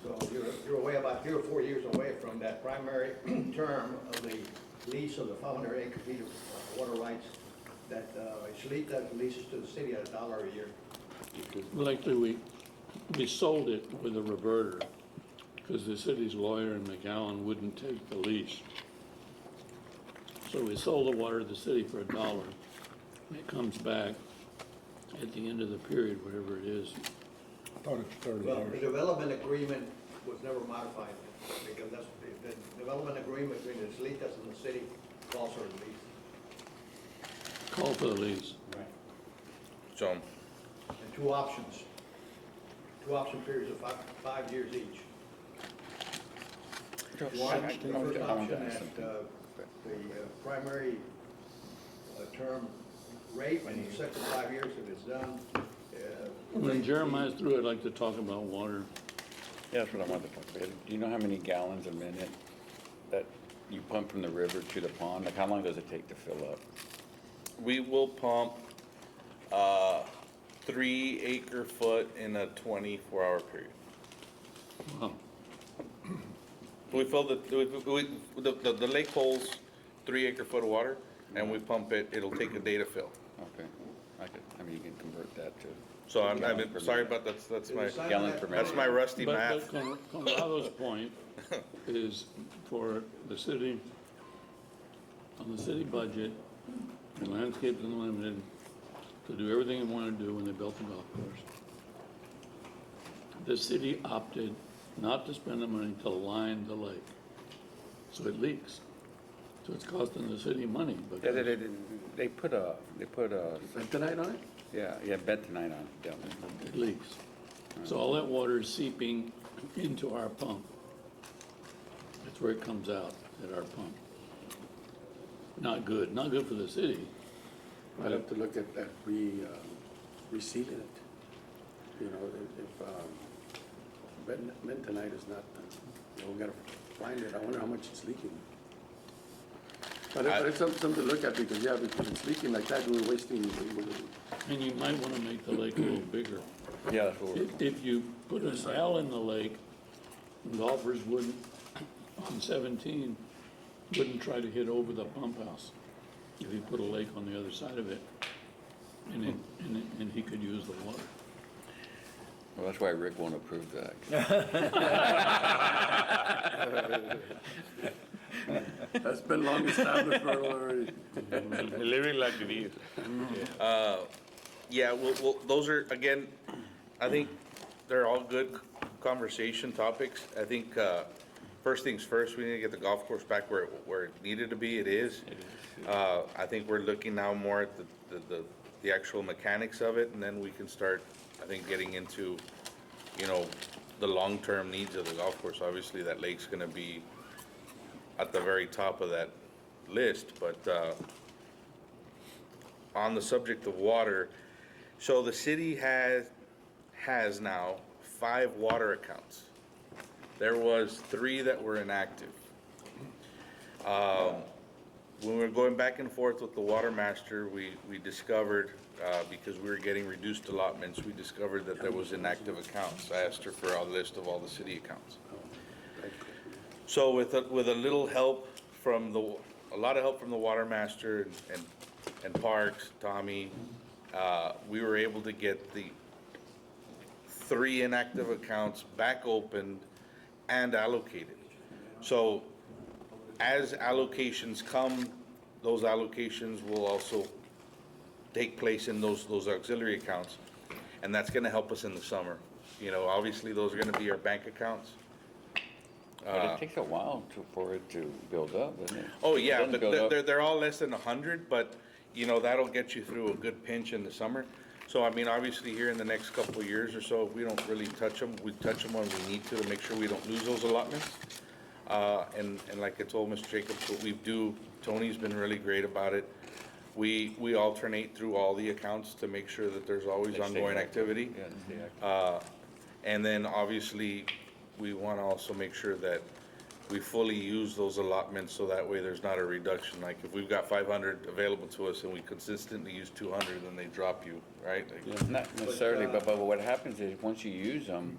So you're away about 3 or 4 years away from that primary term of the lease of the 500 acre feet of water rights that Salitas leases to the city at $1 a year. Well, actually, we sold it with a reverter, because the city's lawyer in McAllen wouldn't take the lease. So we sold the water to the city for $1, and it comes back at the end of the period, whatever it is. I thought it's 30 Well, the years. development agreement was never modified, because that's, the development agreement between the Salitas and the city calls for the lease. Call for the lease. Right. so, And two options, two option periods of 5 years each. One, the first option at the primary term rate, and the second 5 years if it's done. When Jeremiah's through, I'd like to talk about water. Yeah, that's what I wanted to talk about. Do you know how many gallons a minute that you pump from the river to the pond? Like, how long does it take to fill up? we will pump, 3 acre foot in a 24-hour period. Wow. We fill the lake holds 3 acre foot of water, and we pump it, it'll take a day to fill. Okay, I mean, you can convert that to. So I'm gallons per sorry minute. about that's my, Gallons per minute. that's my rusty But math. Colorado's point is for the city, on the city budget, the Landscapes Unlimited, to do everything they wanted to do when they built the golf course. The city opted not to spend the money to line the lake, so it leaks. So it's costing the city money, but Yeah, they put a, bentonite on it? yeah, bentonite on it down there. it leaks. So all that water is seeping into our pump. That's where it comes out, at our pump. Not good, not good for the city. I'd have to look at resealing it. You know, if bentonite is not, we gotta find it. I wonder how much it's leaking. But it's something to look at because, yeah, if it's leaking like that, we're wasting. And you might wanna make the lake a little bigger. Yeah, that's what we're, If you put an L in the lake, golfers wouldn't, on 17, wouldn't try to hit over the pump house. If you put a lake on the other side of it, and he could use the water. well, that's why Rick won't approve that. That's been long established for already. Living like it is. Yeah, well, those are, again, I think they're all good conversation topics. I think, first things first, we need to get the golf course back where it needed to be. It is. I think we're looking now more at the actual mechanics of it, and then we can start, I think, getting into, you know, the long-term needs of the golf course. Obviously, that lake's gonna be at the very top of that list, but, on the subject of water, so the city has now 5 water accounts. There was 3 that were inactive. When we were going back and forth with the water master, we discovered, because we were getting reduced allotments, we discovered that there was inactive accounts. I asked her for a list of all the city accounts. So with a little help from a lot of help from the water master and Parks, Tommy, we were able to get the 3 inactive accounts back opened and allocated. So as allocations come, those allocations will also take place in those auxiliary accounts, and that's gonna help us in the summer. You know, obviously, those are gonna be our bank accounts. But it takes a while for it to build up, doesn't it? Oh, It yeah, doesn't but build up. they're all less than 100, but, you know, that'll get you through a good pinch in the summer. So, I mean, obviously, here in the next couple of years or so, we don't really touch them. We touch them when we need to make sure we don't lose those allotments. And like I told Mr. Jacobs, what we do, Tony's been really great about it. We alternate through all the accounts to make sure that there's always They stay ongoing active. activity. Yeah, they stay active. And then, obviously, we want to also make sure that we fully use those allotments, so that way there's not a reduction. Like, if we've got 500 available to us and we consistently use 200, then they drop you, right? Like, Not necessarily, but what happens is, once you use them,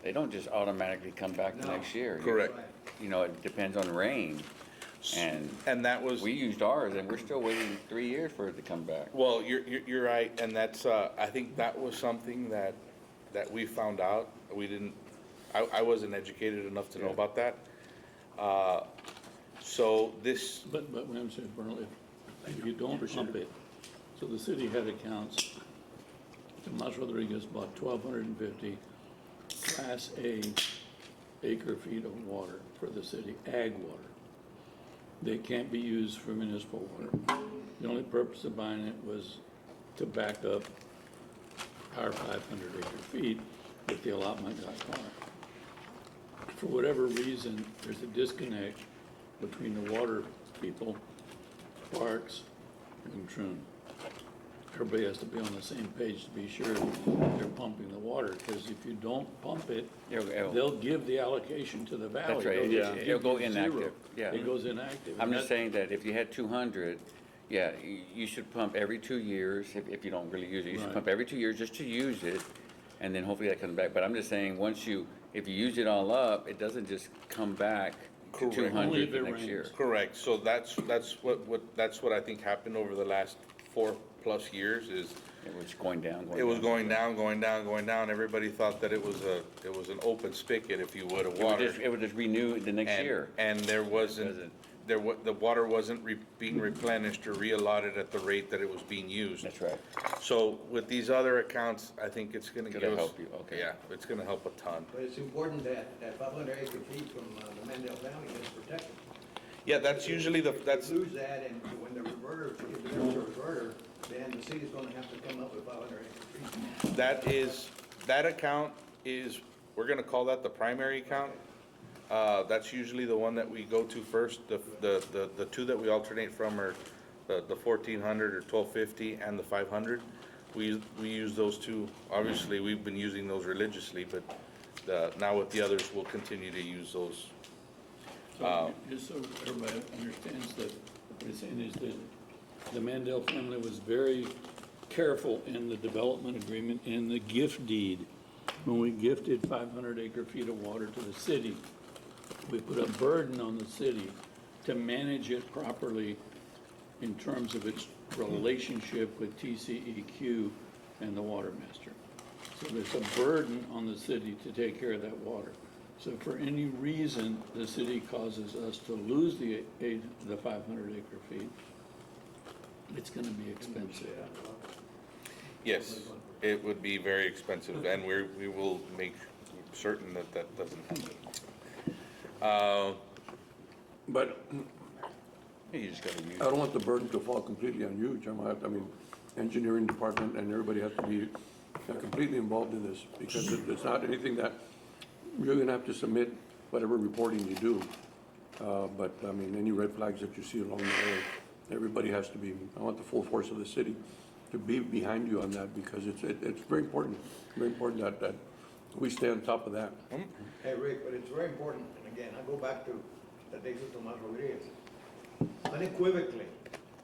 they don't just automatically come back the next year. Correct. You know, it depends on rain, And that was, we used ours, and we're still waiting 3 years for it to come back. well, you're right, and that's, I think that was something that we found out. We didn't, I wasn't educated enough to know about that. So this, But I'm saying, Bernal, if you don't pump it, so the city had accounts, Tomas Rodriguez bought 1,250 Class A acre feet of water for the city, ag water. They can't be used for municipal water. The only purpose of buying it was to back up our 500 acre feet if the allotment got caught. For whatever reason, there's a disconnect between the water people, Parks, and Troon. Everybody has to be on the same page to be sure they're pumping the water, because if you don't pump it, they'll give the allocation to the valley. That's right, They'll just it'll give go you zero. inactive, yeah. It goes inactive. I'm and just that- saying that if you had 200, yeah, you should pump every 2 years, if you don't really use it. You should Right. pump every 2 years just to use it, and then hopefully that comes back. But I'm just saying, if you use it all up, it doesn't just come back to Correct. 200 Only if the it next year. rains. correct, so that's what I think happened over the last 4+ years is, It was going down, it was going down. Everybody thought that it was an open spigot, if you would, of It would water. just, renew the next year. And there wasn't, Doesn't. the water wasn't being replenished or reallotted at the rate that it was being used. That's right. So with these other accounts, I think it's gonna Gonna give us. help you, okay. Yeah, it's gonna help a ton. But it's important that 500 acre feet from the Mandel Valley is protected. Yeah, that's usually If that's, you lose that, and when the reverter, if there's a reverter, then the city's gonna have to come up with 500 acre feet. that account is we're gonna call that the primary account. That's usually the one that we go to first. The two that we alternate from are the 1,400 or 1,250 and the 500. We use those two. Obviously, we've been using those religiously, but now with the others, we'll continue to use those. So, just so everybody understands that, what he's saying is that the Mandel family was very careful in the development agreement, in the gift deed. When we gifted 500 acre-feet of water to the city, we put a burden on the city to manage it properly in terms of its relationship with TCEQ and the water master. So there's a burden on the city to take care of that water. So if for any reason the city causes us to lose the 500 acre feet, it's gonna be expensive. Yes, it would be very expensive, and we will make certain that that doesn't happen. But You just gotta use. I don't want the burden to fall completely on you, Jim. I mean, engineering department and everybody has to be completely involved in this, because it's not anything that, you're gonna have to submit whatever reporting you do. But, I mean, any red flags that you see along the way, everybody has to be, I want the full force of the city to be behind you on that, because it's very important that we stay on top of that. Hey, Rick, but it's very important, and again, I go back to the days of Tomas Rodriguez. Unequivocally,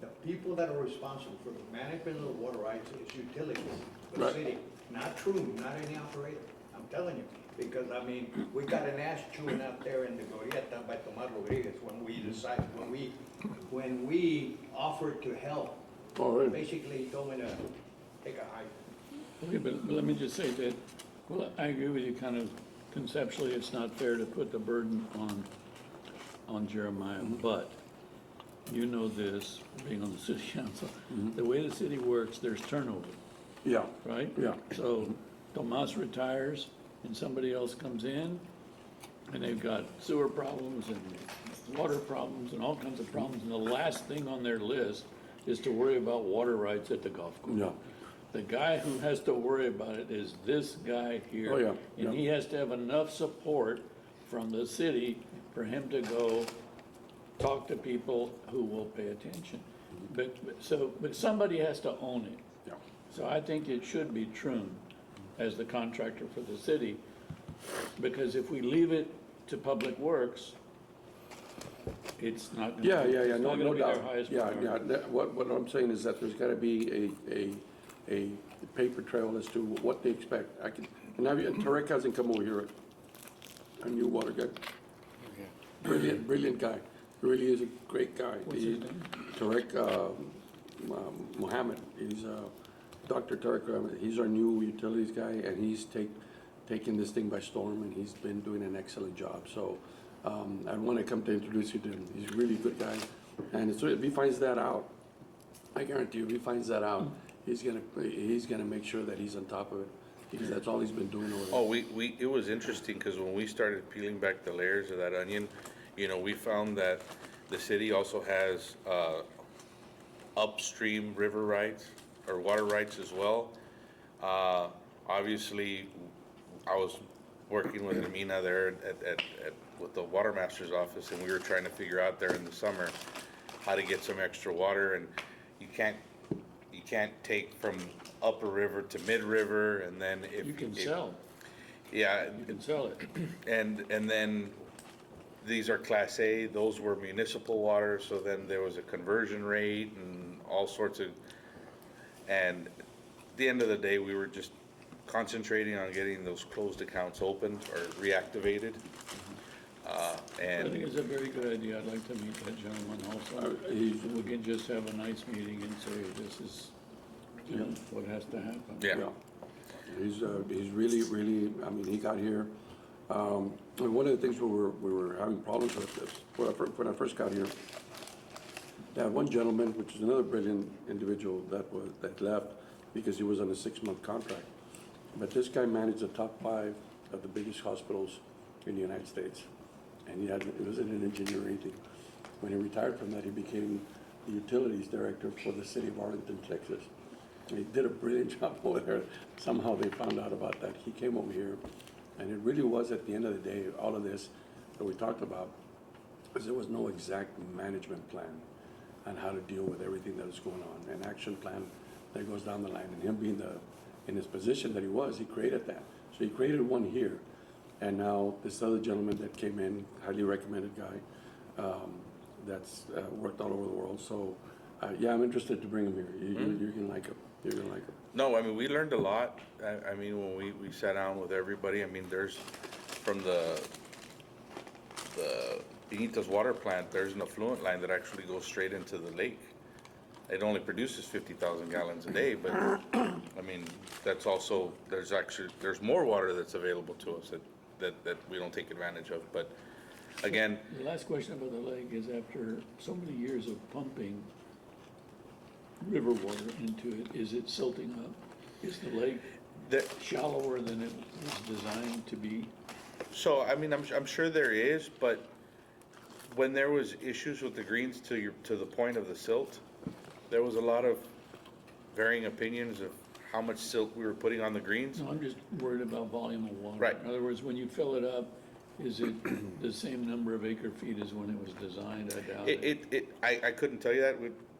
the people that are responsible for the management of the water rights is utilities, the Right. city, not True, not any operator. I'm telling you, because I mean, we got an ass chewing out there in the Glorieta by Tomas Rodriguez when we decided, when we offered to help. All right. Basically, he told me to take a hike. Okay, but let me just say that, well, I agree with you kind of conceptually, it's not fair to put the burden on Jeremiah, but you know this, being on the city council, the way the city works, there's turnover, Yeah, right? Yeah. So Tomas retires and somebody else comes in and they've got sewer problems and water problems and all kinds of problems. And the last thing on their list is to worry about water rights at the golf course. yeah. The guy who has to worry about it is this guy here. Oh, yeah, And yeah. he has to have enough support from the city for him to go talk to people who will pay attention. But somebody has to own it. Yeah. So I think it should be Troon as the contractor for the city, because if we leave it to Public Works, it's not gonna. Yeah, it's no not gonna be their doubt. highest Yeah, priority. what I'm saying is that there's gotta be a paper trail as to what they expect. And Tarek hasn't come over here, our new water guy. Brilliant guy, really is a great guy. What's his name? Tarek, Mohammed, he's, Dr. Tarek Mohammed, he's our new utilities guy, and he's taken this thing by storm, and he's been doing an excellent job. So, I want to come to introduce you to him. He's a really good guy, and if he finds that out, I guarantee you, if he finds that out, he's gonna make sure that he's on top of it, because that's all he's been doing over there. Oh, it was interesting, because when we started peeling back the layers of that onion, you know, we found that the city also has, upstream river rights, or water rights as well. Obviously, I was working with Amina there with the water master's office, and we were trying to figure out there in the summer how to get some extra water, and you can't take from upper river to mid-river, and then if. You can sell, Yeah, you can sell it. and then these are Class A, those were municipal water, so then there was a conversion rate and all sorts of, and at the end of the day, we were just concentrating on getting those closed accounts opened or reactivated. I think And, it's a very good idea. I'd like to meet that gentleman also. We can just have a nice meeting and say, this is, you know, what has to happen. yeah, He's really, I mean, he got here, and one of the things we were having problems with this, when I first got here, that one gentleman, which is another brilliant individual that left because he was on a 6-month contract. But this guy managed the top 5 of the biggest hospitals in the United States. And it wasn't an engineering thing. When he retired from that, he became the utilities director for the city of Arlington, Texas. And he did a brilliant job over there. Somehow they found out about that. He came over here And it really was, at the end of the day, all of this that we talked about, is there was no exact management plan on how to deal with everything that was going on, an action plan that goes down the line. And him being in his position that he was, he created that. So he created one here. And now this other gentleman that came in, highly recommended guy, that's worked all over the world. So, yeah, I'm interested to bring him here. You're gonna like him. You're gonna like him. No, I mean, we learned a lot. I mean, when we sat down with everybody, I mean, there's, from the Benito's water plant, there's an affluent line that actually goes straight into the lake. It only produces 50,000 gallons a day, but, I mean, that's also, there's more water that's available to us that we don't take advantage of. But again, The last question about the lake is, after so many years of pumping river water into it, is it silting up? Is the lake the, shallower than it was designed to be? so, I mean, I'm sure there is, but when there was issues with the greens to the point of the silt, there was a lot of varying opinions of how much silt we were putting on the greens. No, I'm just worried about volume of water. Right. In other words, when you fill it up, is it the same number of acre feet as when it was designed? I doubt it. I couldn't tell you that.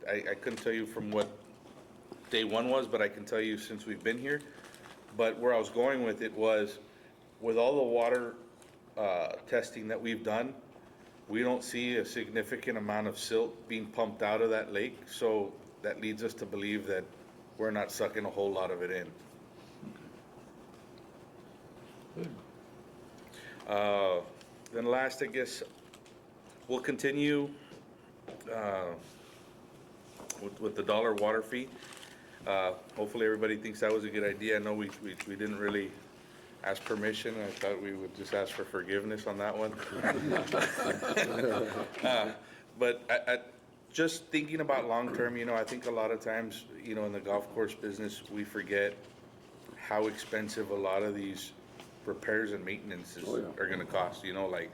I couldn't tell you from what day one was, but I can tell you since we've been here. But where I was going with it was, with all the water testing that we've done, we don't see a significant amount of silt being pumped out of that lake. So that leads us to believe that we're not sucking a whole lot of it in. Good. Then last, I guess, we'll continue with the dollar water fee. Hopefully everybody thinks that was a good idea. I know we didn't really ask permission. I thought we would just ask for forgiveness on that one. But just thinking about long-term, you know, I think a lot of times, you know, in the golf course business, we forget how expensive a lot of these repairs and maintenances are gonna cost. You know, like,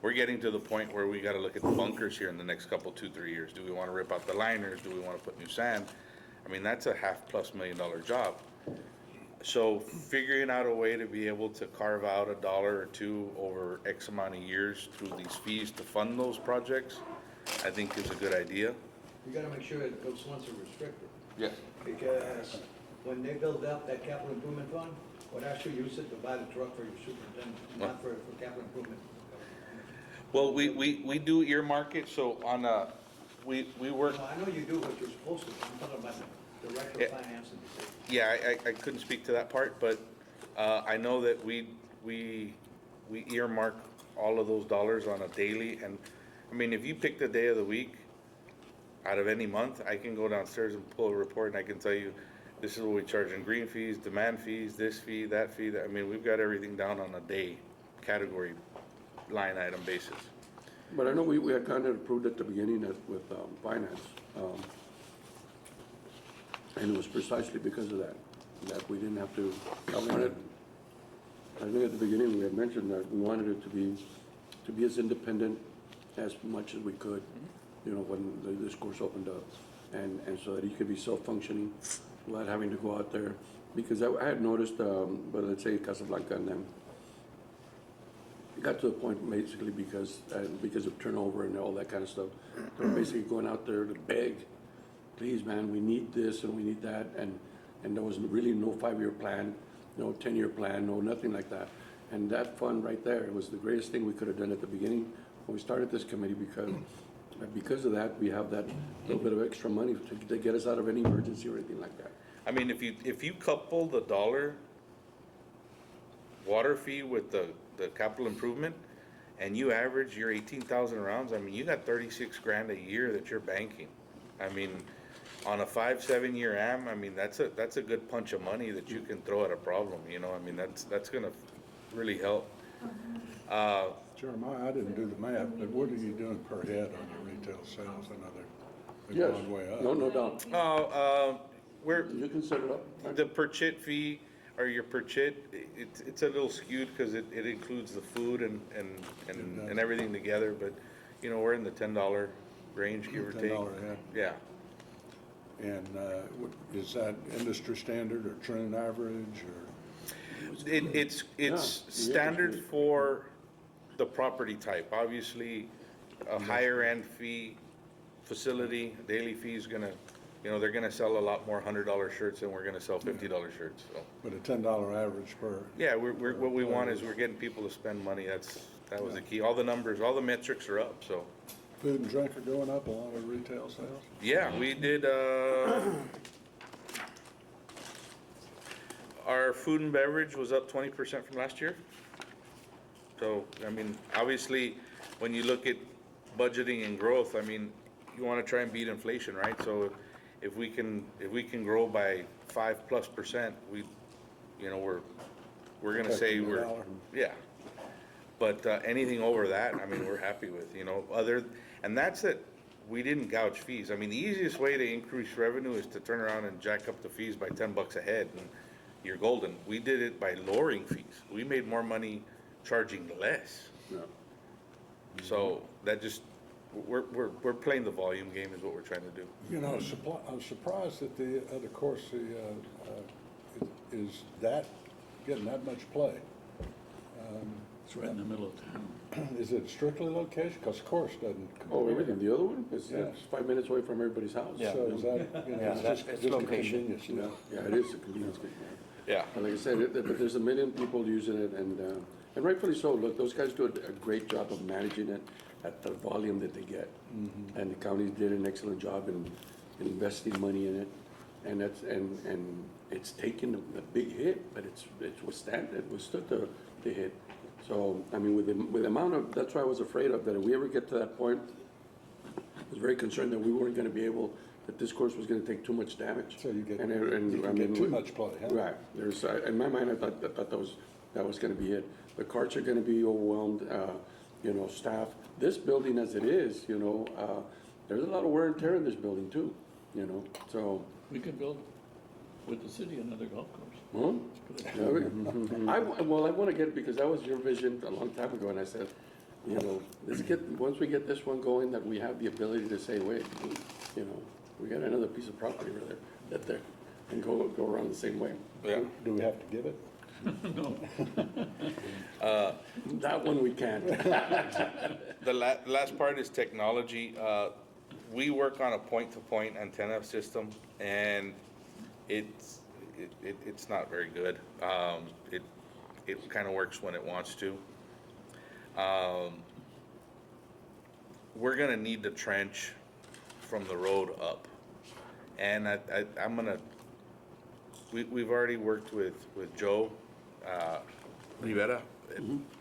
we're getting to the point where we gotta look at the bunkers here in the next couple, 2-3 years. Do we wanna rip out the liners? Do we wanna put new sand? I mean, that's a $5+ million job. So figuring out a way to be able to carve out $1 or $2 over X amount of years through these fees to fund those projects, I think is a good idea. You gotta make sure that those funds are restricted, Yes. because when they build up that capital improvement fund, would actually use it to buy the truck for your superintendent, not for capital improvement. Well, we do earmark it, so on we work, No, I know you do what you're supposed to, I'm talking about the director of finance and the yeah, I couldn't speak to that part, but I know that we earmark all of those dollars on a daily, and I mean, if you pick the day of the week out of any month, I can go downstairs and pull a report and I can tell you, this is what we charge in green fees, demand fees, this fee, that fee, I mean, we've got everything down on a day category line item basis. But I know we had kind of approved at the beginning with finance. And it was precisely because of that we didn't have to, I think at the beginning we had mentioned that we wanted it to be as independent as much as we could, you know, when this course opened up. And so that he could be self-functioning without having to go out there. Because I had noticed, but let's say Casablanca and them, it got to a point basically because of turnover and all that kind of stuff. They were basically going out there to beg, please, man, we need this and we need that. And there was really no 5-year plan, no 10-year plan, no nothing like that. And that fund right there, it was the greatest thing we could have done at the beginning when we started this committee, because of that, we have that little bit of extra money to get us out of any emergency or anything like that. I mean, if you couple the dollar water fee with the capital improvement, and you average your 18,000 rounds, I mean, you got 36 grand a year that you're banking. I mean, on a 5-7 year AM, I mean, that's a good punch of money that you can throw at a problem, you know, I mean, that's gonna really help. Jeremiah, I didn't do the math, but what are you doing per head on your retail sales? I know they've Yes, gone way up. no doubt. You can set it up. The per chit fee, or your per chit, it's a little skewed because it includes the food and everything together, but, you know, we're in the $10 range, give or take. $10 a head. Yeah. And is that industry standard or true average or? It's Yeah, standard interesting. for the property type. Obviously, a higher end fee facility, daily fee is gonna, they're gonna sell a lot more $100 shirts than we're gonna sell $50 shirts, so. But a $10 average per, Yeah, what we want is we're getting people to spend money. That was the key. All the numbers, all the metrics are up, so. food and drink are going up along with retail sales? Yeah, we did, our food and beverage was up 20% from last year. So, I mean, obviously, when you look at budgeting and growth, I mean, you wanna try and beat inflation, right? So if we can grow by 5+%, we're gonna say Protecting the we're, dollar. yeah. But, anything over that, I mean, we're happy with, and that's it. We didn't gouge fees. I mean, the easiest way to increase revenue is to turn around and jack up the fees by $10 a head, and you're golden. We did it by lowering fees. We made more money charging less. Yeah. So that just, we're playing the volume game is what we're trying to do. I was surprised that the other course, is that, getting that much play. It's right in the middle of town. Is it strictly location? Because course doesn't. Oh, everything, the other one, it's Yeah. 5 minutes away from everybody's house. Yeah. So is that, Yeah, it's it's just a location. convenience, Yeah, it is a convenience game. Yeah. And like I said, but there's a million people using it, and rightfully so. Look, those guys do a great job of managing it at the volume that they get. And the county did an excellent job in investing money in it, and it's taken a big hit, but it withstood the hit. So, I mean, with the amount of, that's why I was afraid of, that if we ever get to that point, I was very concerned that we weren't gonna be able, that this course was gonna take too much damage. So you get, And you I can get mean, too much play, huh? Right, in my mind, I thought that was gonna be it. The carts are gonna be overwhelmed, staff. This building as it is, there's a lot of wear and tear in this building too, so. We could build with the city another golf course. Huh? I wanna get, because that was your vision a long time ago, and I said, once we get this one going, that we have the ability to say, wait, we got another piece of property over there, and go around the same way. Yeah. Do we have to give it? That one we can't. The last part is technology. We work on a point-to-point antenna system, and it's not very good. It kind of works when it wants to. We're gonna need the trench from the road up, and we've already worked with Joe Rivera.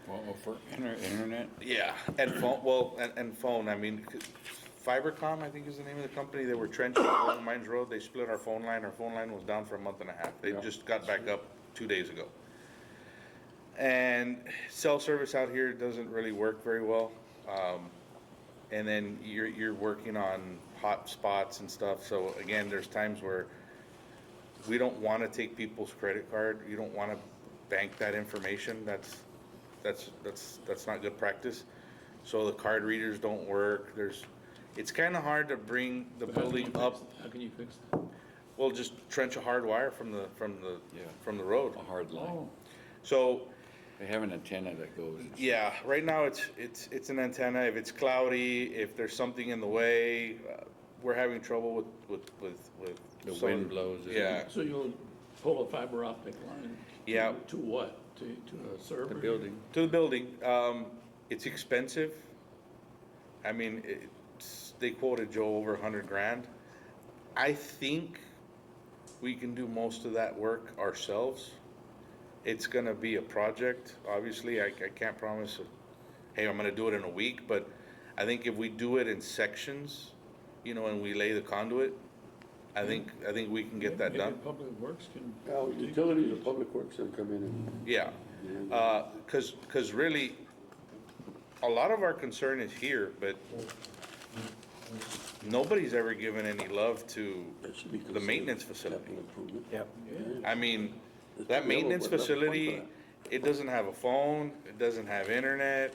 Well, for internet? Yeah, and phone, I mean, Fibercom, I think is the name of the company. They were trenching along Mines Road. They split our phone line. Our phone line was down for a month and a half. They just got back up 2 days ago. And cell service out here doesn't really work very well. And then you're working on hot spots and stuff. So again, there's times where we don't want to take people's credit card. You don't want to bank that information. That's not good practice. So the card readers don't work. It's kind of hard to bring the building up. How can you fix that? Well, just trench a hard wire from the road. A hard line. Oh, So, They have an antenna that goes. yeah, right now it's an antenna. If it's cloudy, if there's something in the way, we're having trouble with The some- wind blows it. Yeah, so you'll pull a fiber optic line? Yeah. To what? To a server? The building. to the building. It's expensive. I mean, they quoted Joe over 100 grand. I think we can do most of that work ourselves. It's gonna be a project, obviously. I can't promise, hey, I'm gonna do it in a week, but I think if we do it in sections, and we lay the conduit, I think we can get that Maybe done. Public Works can. Utilities or Public Works will come in and. Yeah, cause really, a lot of our concern is here, but nobody's ever given any love to That should be the considered maintenance facility. capital improvement. Yep. Yeah. I mean, There's that people maintenance that would love to fund facility, for it doesn't have a phone, it doesn't have internet,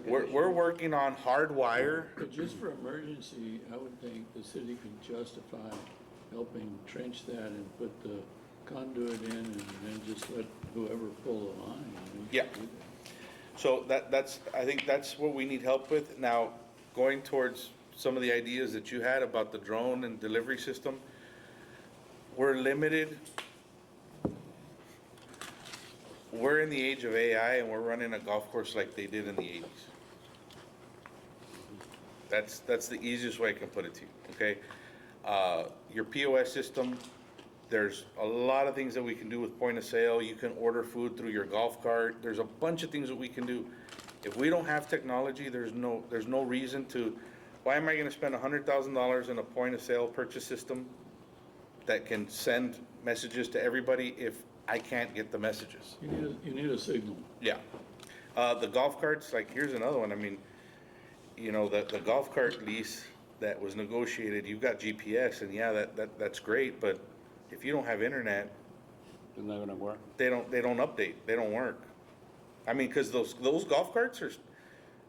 we're working on hardwire. But just for emergency, I would think the city could justify helping trench that and put the conduit in and then just let whoever pull the line. I mean, Yeah. So that's, I think that's what we need help with. Now, going towards some of the ideas that you had about the drone and delivery system, we're limited. We're in the age of AI and we're running a golf course like they did in the 80s. That's the easiest way I can put it to you, okay? Your POS system, there's a lot of things that we can do with point of sale. You can order food through your golf cart. There's a bunch of things that we can do. If we don't have technology, there's no reason to, why am I gonna spend $100,000 in a point of sale purchase system that can send messages to everybody if I can't get the messages? You need a signal. Yeah. The golf carts, like, here's another one. I mean, you know, the golf cart lease that was negotiated, you've got GPS, and yeah, that's great, but if you don't have internet, It's not gonna work. they don't update, they don't work. I mean, because those golf carts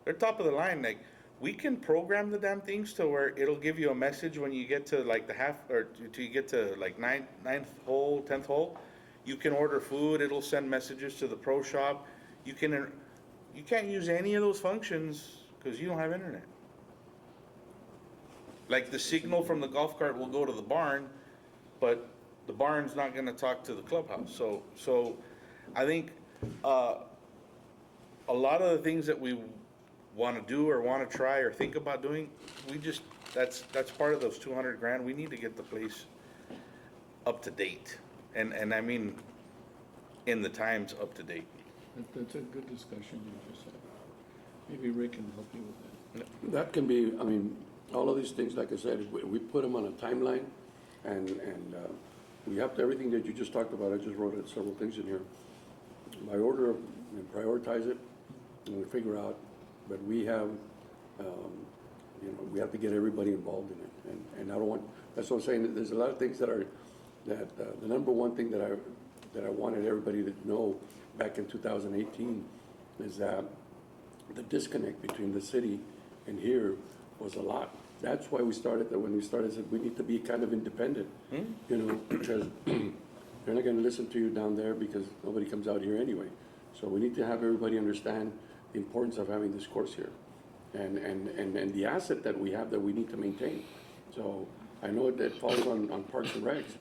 they're top of the line. Like, we can program the damn things to where it'll give you a message when you get to like the half, or to you get to like ninth hole, 10th hole. You can order food, it'll send messages to the pro shop. You can't use any of those functions because you don't have internet. Like, the signal from the golf cart will go to the barn, but the barn's not gonna talk to the clubhouse. So I think, a lot of the things that we wanna do or wanna try or think about doing, that's part of those 200 grand. We need to get the place up to date. And I mean, in the times, up to date. That's a good discussion you just had. Maybe Rick can help you with that. That can be, I mean, all of these things, like I said, we put them on a timeline, and we have to, everything that you just talked about, I just wrote several things in here. By order, and prioritize it, and we figure out, but we have, you know, we have to get everybody involved in it, and I don't want, that's what I'm saying, there's a lot of things that are, the number one thing that I wanted everybody to know back in 2018 is that the disconnect between the city and here was a lot. That's why we started, that when we started, said we need to be kind of independent, you know, because they're not gonna listen to you down there because nobody comes out here anyway. So we need to have everybody understand the importance of having this course here and the asset that we have that we need to maintain. So I know that falls on Parks and Recs,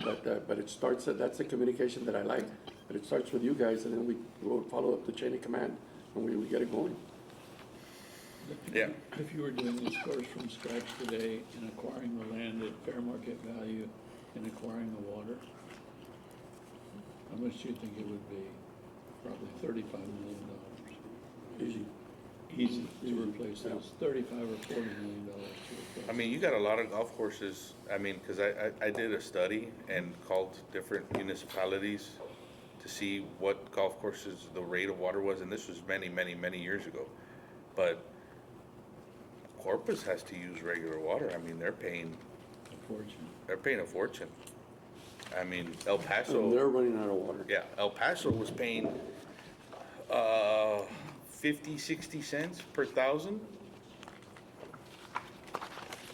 but it starts, that's the communication that I like. But it starts with you guys, and then we will follow up the chain of command, and we get it going. Yeah. If you were doing this course from scratch today and acquiring the land at fair market value and acquiring the water, how much do you think it would be? Probably $35 million. Easy to replace this, $35 or $40 million to replace. I mean, you got a lot of golf courses. I mean, because I did a study and called different municipalities to see what golf courses the rate of water was, and this was many years ago. But Corpus has to use regular water. I mean, they're paying A fortune. They're paying a fortune. I mean, El Paso. And they're running out of water. Yeah, El Paso was paying 50, 60 cents per thousand.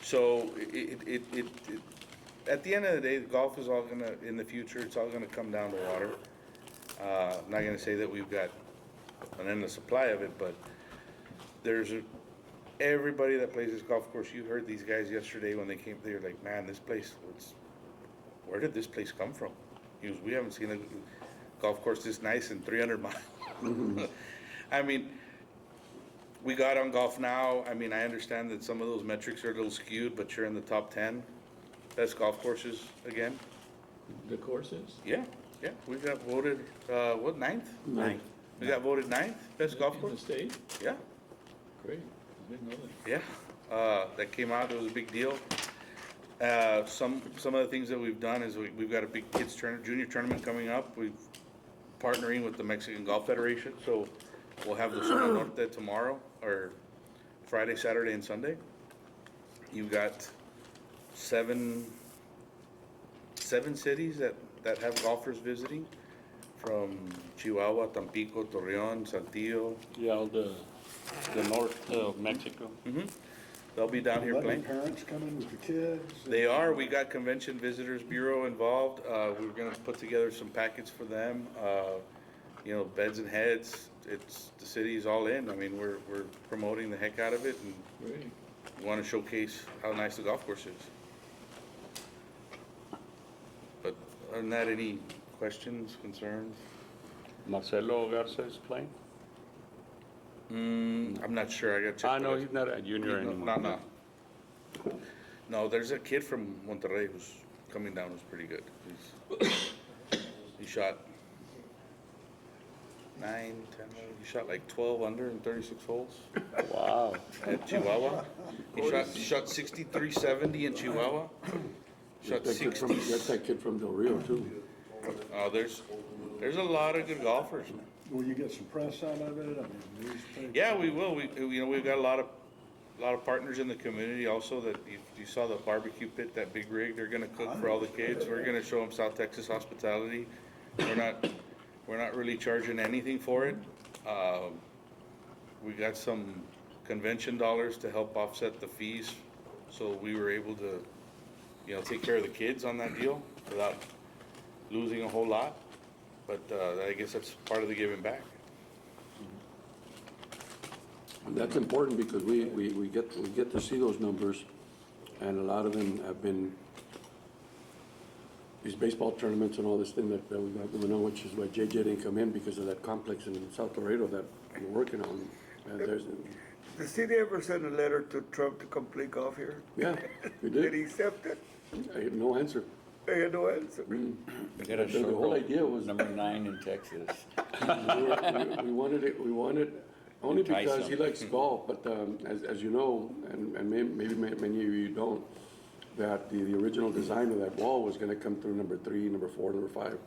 So at the end of the day, golf is all gonna, in the future, it's all gonna come down to water. I'm not gonna say that we've got an endless supply of it, but everybody that plays this golf course, you heard these guys yesterday when they came, they were like, man, this place, where did this place come from? We haven't seen a golf course this nice in 300 miles. I mean, we got on Golf Now. I mean, I understand that some of those metrics are a little skewed, but you're in the top 10 best golf courses again. The courses? Yeah. We got voted, ninth? Ninth. We got voted ninth best golf In the course? state? Yeah. Great, I didn't know that. Yeah, that came out, it was a big deal. Some of the things that we've done is we've got a big kids junior tournament coming up. We've partnering with the Mexican Golf Federation, so we'll have the Zona Norte tomorrow, or Friday, Saturday, and Sunday. You've got seven cities that have golfers visiting, from Chihuahua, Tampico, Torreon, Saltillo. Yeah, the north of Mexico. they'll be down here Letting playing. parents come in with the kids? They are, we got Convention Visitors Bureau involved, we're gonna put together some packets for them, you know, beds and heads, the city's all in, I mean, we're promoting the heck out of it, and Great. wanna showcase how nice the golf course is. But other than that, any questions, concerns? Marcelo Garza is playing? I'm not sure, I gotta check. No, the- he's not a junior No, anymore. no. No, there's a kid from Monterrey who's coming down, who's pretty good. He shot 9, 10, he shot like 12 under in 36 holes Wow. at Chihuahua. He shot 63-70 in Chihuahua. Shot That's 60. that kid from Del Rio too. There's a lot of good golfers, man. Will you get some press out of it? I mean, newspapers? Yeah, we will. We've got a lot of partners in the community also that you saw the barbecue pit, that big rig. They're gonna cook for all the kids. We're gonna show them South Texas hospitality. We're not really charging anything for it. We got some convention dollars to help offset the fees, so we were able to, you know, take care of the kids on that deal without losing a whole lot. But I guess that's part of the giving back. And that's important because we get to see those numbers, and a lot of them have been these baseball tournaments and all this thing that we got going on, which is why JJ didn't come in because of that complex in South Laredo that we're working on. And there's, The city ever sent a letter to Trump to come play golf here? yeah, we Did did. he accept it? I had no answer. I had no answer. We got a The whole idea was number 9 in Texas. we wanted, only Entice because he them. likes golf, but as you know, and maybe many of you don't, that the original design of that wall was gonna come through number 3, number 4, number 5,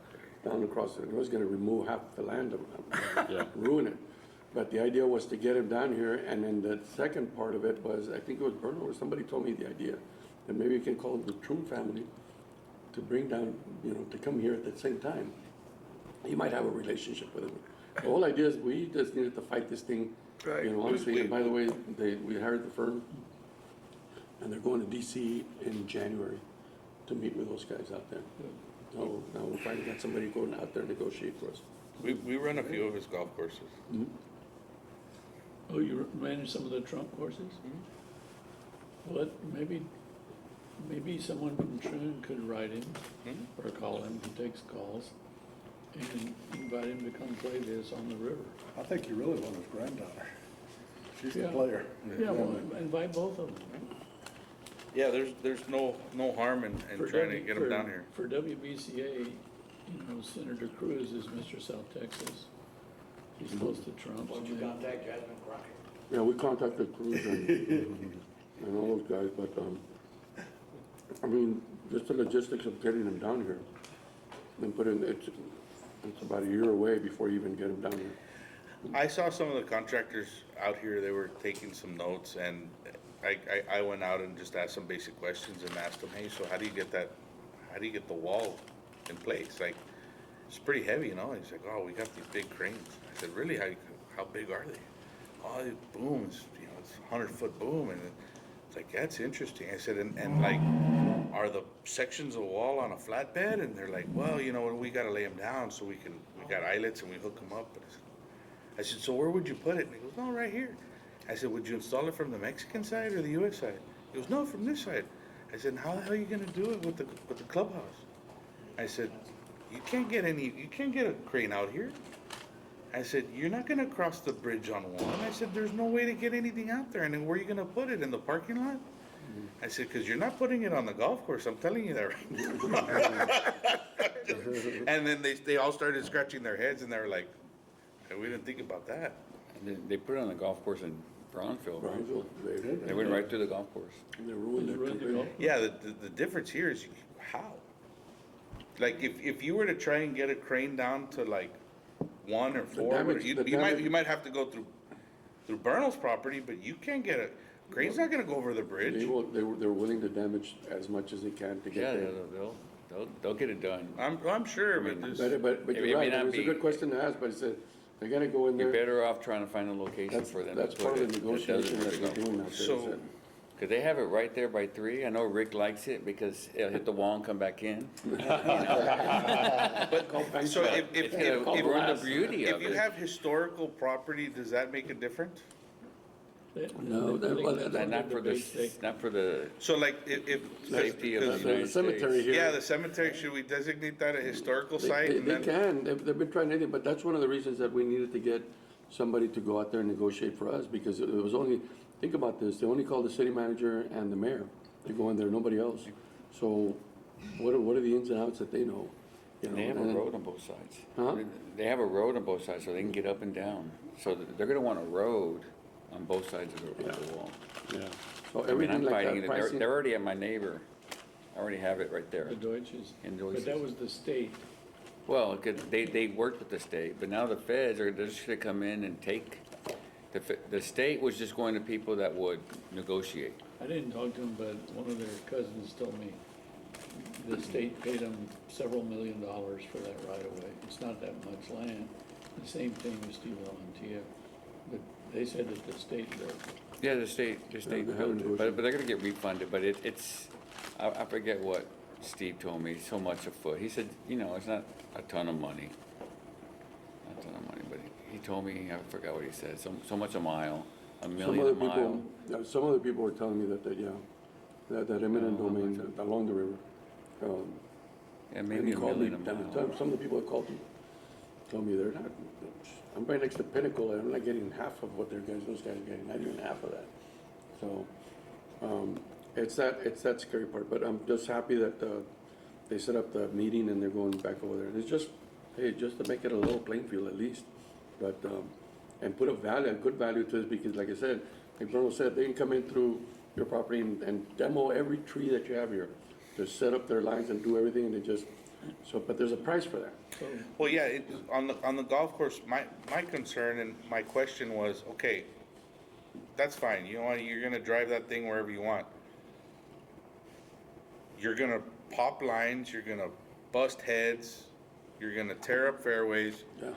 down across, and it was gonna remove half the land, ruin it. But the idea was to get him down here, and then the second part of it was, I think it was Bruno or somebody told me the idea, that maybe you can call the Troon family to bring down, to come here at the same time. You might have a relationship with him. The whole idea is we just needed to fight this thing, Right. honestly. And by the way, we hired the firm, and they're going to DC in January to meet with those guys out there. So now we finally got somebody going out there to negotiate for us. We run a few of his golf courses. Oh, you manage some of the Trump courses? Well, maybe someone from Troon could write him or call him, he takes calls, and invite him to come play this on the river. I think you really want his granddaughter. She's the Yeah. player. Yeah, well, invite both of them. Yeah, there's no harm in For trying to W- get him for- down here. For WBCA, Senator Cruz is Mr. South Texas. He's close to Trump. Why don't you contact Jasmine Crockett? Yeah, we contacted Cruz and all those guys, but, I mean, just the logistics of getting them down here. And it's about a year away before you even get them down here. I saw some of the contractors out here, they were taking some notes, and I went out and just asked some basic questions and asked them, hey, so how do you get the wall in place? Like, it's pretty heavy, He's like, oh, we got these big cranes. I said, really, how big are they? Oh, these booms, it's 100-foot boom, and it's like, that's interesting. I said, and like, are the sections of wall on a flatbed? And they're like, well, we gotta lay them down so we got eyelets and we hook them up. I said, so where would you put it? And he goes, no, right here. I said, would you install it from the Mexican side or the US side? He goes, no, from this side. I said, how the hell are you gonna do it with the clubhouse? I said, you can't get a crane out here. I said, you're not gonna cross the bridge on one. I said, there's no way to get anything out there. And then where are you gonna put it, in the parking lot? I said, because you're not putting it on the golf course, I'm telling you that right now. And then they all started scratching their heads and they were like, hey, we didn't think about that. They put it on the golf course in Bronzeville. Right? Brownsville, They went right through the golf course. They ruined it Ruined the completely. golf. Yeah, the difference here is how? Like, if you were to try and get a crane down to like 1 or 4, damage- you the damage- might have to go through Bernal's property, but you can't get a, crane's not gonna go over the bridge. They're willing to damage as much as they can to Yeah, get there. they'll get it done. I'm sure, but this, But It you're may right, not it's a be- good question to ask, but it's they're gonna go in You're there. better off trying to find a location That's, for them. that's to part put of the it that doesn't negotiation hurt that the we're golf doing out course. there. So- is that Because they have it right there by 3. I know Rick likes it because it'll hit the wall and come back in. But, so It'll ruin the beauty of if you it. have historical property, does that make it different? No, And not for the So like, if. safety of the because- The United cemetery States. here. Yeah, the cemetery, should we designate that a historical site? They and then- can, they've been trying anything, but that's one of the reasons that we needed to get somebody to go out there and negotiate for us, because it was only, think about this, they only called the city manager and the mayor to go in there, nobody else. So what are the ins and outs that they know? You know, They have a and- road on both sides. Huh? They have a road on both sides so they can get up and down. So they're gonna want a road on both sides of the wall. Yeah, so I mean, everything I'm like fighting that, it. pricing. They're already at my neighbor. I already have it right there. The Deutsches, In but Deutsches. that was the state. Well, 'cause they worked with the state, but now the feds they're just gonna come in and take. The state was just going to people that would negotiate. I didn't talk to them, but one of their cousins told me the state paid them several $1 million for that right of way. It's not that much land. The same thing with Steve Valentia. But they said that the state built it. Yeah, the state they built haven't it, but negotiated. they're gonna get refunded, but it's, I forget what Steve told me, so much a foot. He said, you know, it's not a ton of money. Not a ton of money, but he told me, I forgot what he said, so much a mile, a Some million other a mile. people, some other people were telling me that yeah, that eminent Oh, how domain much? along the river. Yeah, And maybe he a called me, million a at the mile. time, some of the people that called me, told me they're not, I'm right next to Pinnacle, and I'm not getting half of what those guys are getting, not even half of that. So, it's that scary part, but I'm just happy that, they set up the meeting and they're going back over there. It's just, hey, just to make it a level playing field at least, but, and put a good value to it, because like I said, like Bruno said, they can come in through your property and demo every tree that you have here. Just set up their lines and do everything, and they just, so, but there's a price for that. Well, yeah, on the golf course, my concern and my question was, okay, that's fine, you know what, you're gonna drive that thing wherever you want. You're gonna pop lines, you're gonna bust heads, you're gonna tear up fairways. Yeah.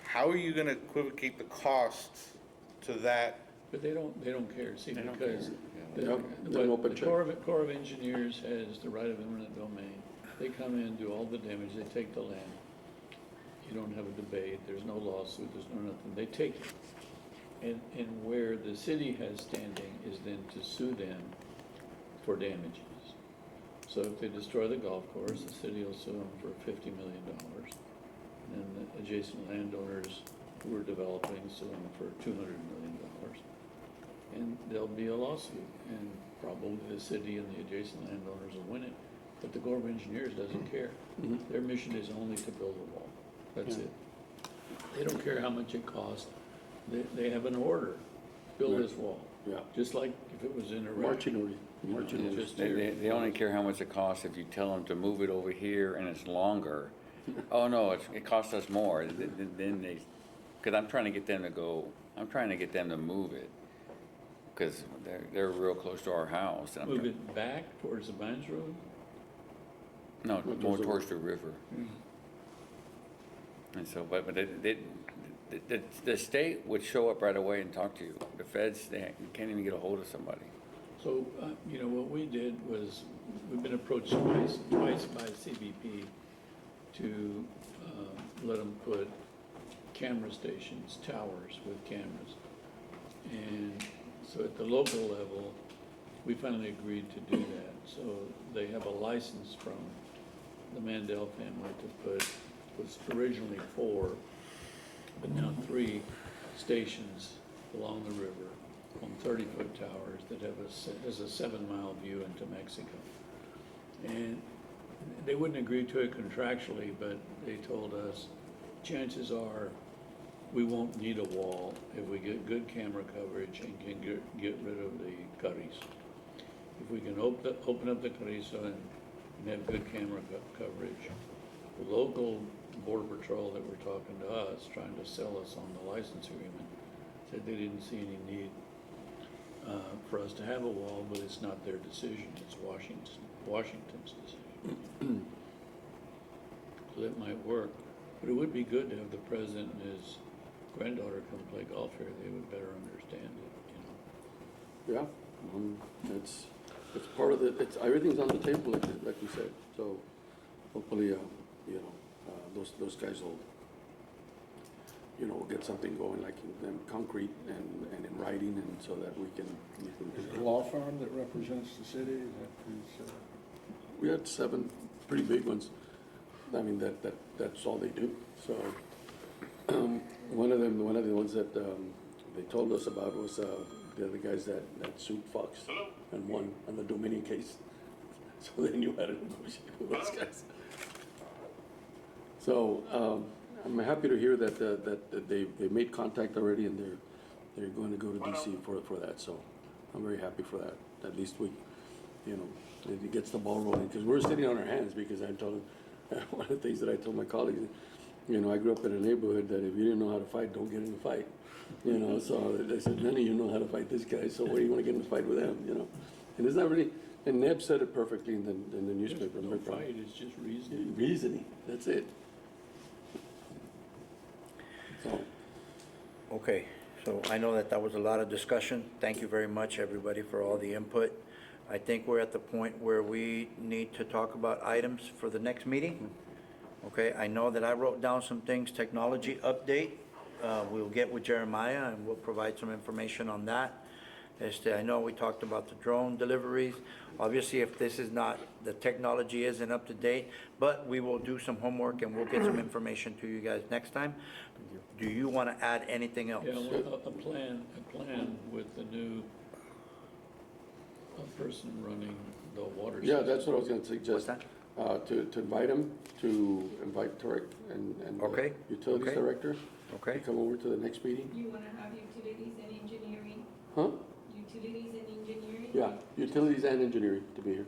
How are you gonna equivocate the costs to that? But they don't care, see, They don't because care. the, Yep, they're an open the check. Corps of Engineers has the right of eminent domain. They come in, do all the damage, they take the land. You don't have a debate, there's no lawsuit, there's no nothing, they take it. And where the city has standing is then to sue them for damages. So if they destroy the golf course, the city will sue them for $50 million. And the adjacent landowners who are developing sue them for $200 million. And there'll be a lawsuit, and probably the city and the adjacent landowners will win it, but the Corps of Engineers doesn't care. Their mission is only to build a wall, that's Yeah. it. They don't care how much it costs, they have an order, build this wall. Yeah. Just like if it was in Iraq. Marching orders. Just They, here. they only care how much it costs if you tell them to move it over here and it's longer. Oh, no, it costs us more. Then they, because I'm trying to get them to move it. Because they're real close to our house. and I'm Move try- it back towards the Vines Road? No, more towards the- towards the river. And so, but the state would show up right away and talk to you. The feds, you can't even get a hold of somebody. So, you know, what we did was, we've been approached twice by CBP to let them put camera stations, towers with cameras. And so at the local level, we finally agreed to do that. So they have a license from the Mandel family to put, was originally 4, but now 3 stations along the river on 30-foot towers that has a 7-mile view into Mexico. And they wouldn't agree to it contractually, but they told us, chances are, we won't need a wall if we get good camera coverage and can get rid of the cutties. If we can open up the carrizo and have good camera coverage, the local border patrol that were talking to us, trying to sell us on the license agreement, said they didn't see any need for us to have a wall, but it's not their decision, it's Washington's decision. So that might work, but it would be good to have the president and his granddaughter come play golf here, they would better understand it, you know. It's part of the, everything's on the table, like you said, so hopefully, those guys will, get something going, like in concrete and in writing, and so that we can. The law firm that represents the city, is that who's, We had 7 pretty big ones. I mean, that's all they do. So, one of the ones that they told us about was the other guys that sued Fox and won on the Dominion case. So they knew how to negotiate with those guys. So I'm happy to hear that they made contact already, and they're going to go to DC for that. So I'm very happy for that. At least we, it gets the ball rolling, because we're sitting on our hands, because I told them, one of the things that I told my colleagues, I grew up in a neighborhood that if you didn't know how to fight, don't get in a fight. So they said, none of you know how to fight this guy, so what do you want to get in a fight with him, And it's not really, and Neb said it perfectly in the newspaper. No fight, it's just reasoning. Reasoning, that's it. So, Okay, so I know that was a lot of discussion. Thank you very much, everybody, for all the input. I think we're at the point where we need to talk about items for the next meeting. Okay, I know that I wrote down some things, technology update. We'll get with Jeremiah and we'll provide some information on that. I know we talked about the drone deliveries. Obviously, if this is not, the technology isn't up to date, but we will do some homework and we'll get some information to you guys next time. Do you want to add anything else? Yeah, well, a plan with the new person running the water yeah, system. that's what I was gonna suggest. What's that? To invite him, to invite Tarek and the Okay, Utilities okay. Director to Okay, come over to the next meeting. You wanna have utilities and engineering, Huh? utilities and engineering? Yeah, Utilities and Engineering to be here.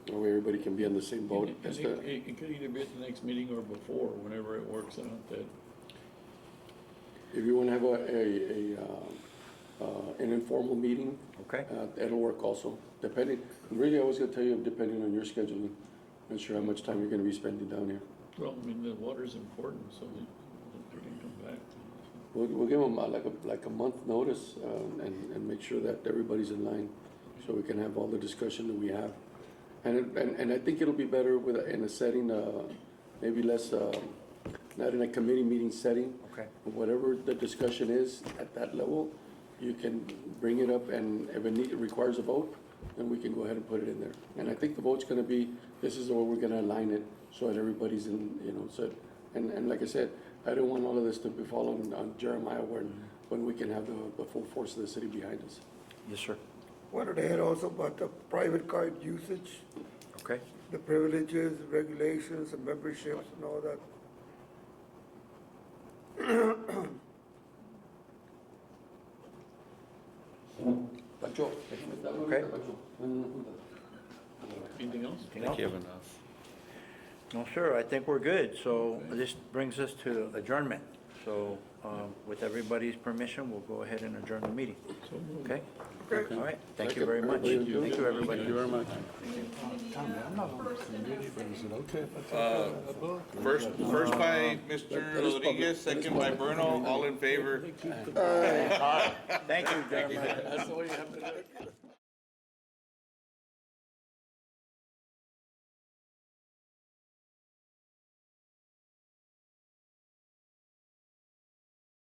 That way everybody can be on the same boat. It could either be at the next meeting or before, whenever it works out that. If you wanna have an informal meeting, okay. that'll work also, depending, really, I was gonna tell you, depending on your scheduling. Not sure how much time you're gonna be spending down here. Well, I mean, the water's important, so they can come back. We'll give them like a month notice, and make sure that everybody's in line, so we can have all the discussion that we have. And I think it'll be better in a setting, maybe less, not in a committee meeting setting. Okay. Whatever the discussion is at that level, you can bring it up, and if it requires a vote, then we can go ahead and put it in there. And I think the vote's gonna be, this is where we're gonna align it, so that everybody's in, so, and like I said, I don't want all of this to be falling on Jeremiah when we can have the full force of the city behind us. Yes, sir. Wanted to add also about the private card usage, Okay. the privileges, regulations, and memberships and all that. Okay. Anything else? Anything else? enough. No, sir, I think we're good. So this brings us to adjournment. So with everybody's permission, we'll go ahead and adjourn the meeting. So moved. Okay? Okay. All right, thank you very much. Thank you. Thank you, everybody. Thank you very much. Tommy, I'm not on the committee, but is it okay if I take a book? First by Mr. Rodriguez, second by Bruno, all in favor? Thank you, Jeremiah. That's the way you have to do it.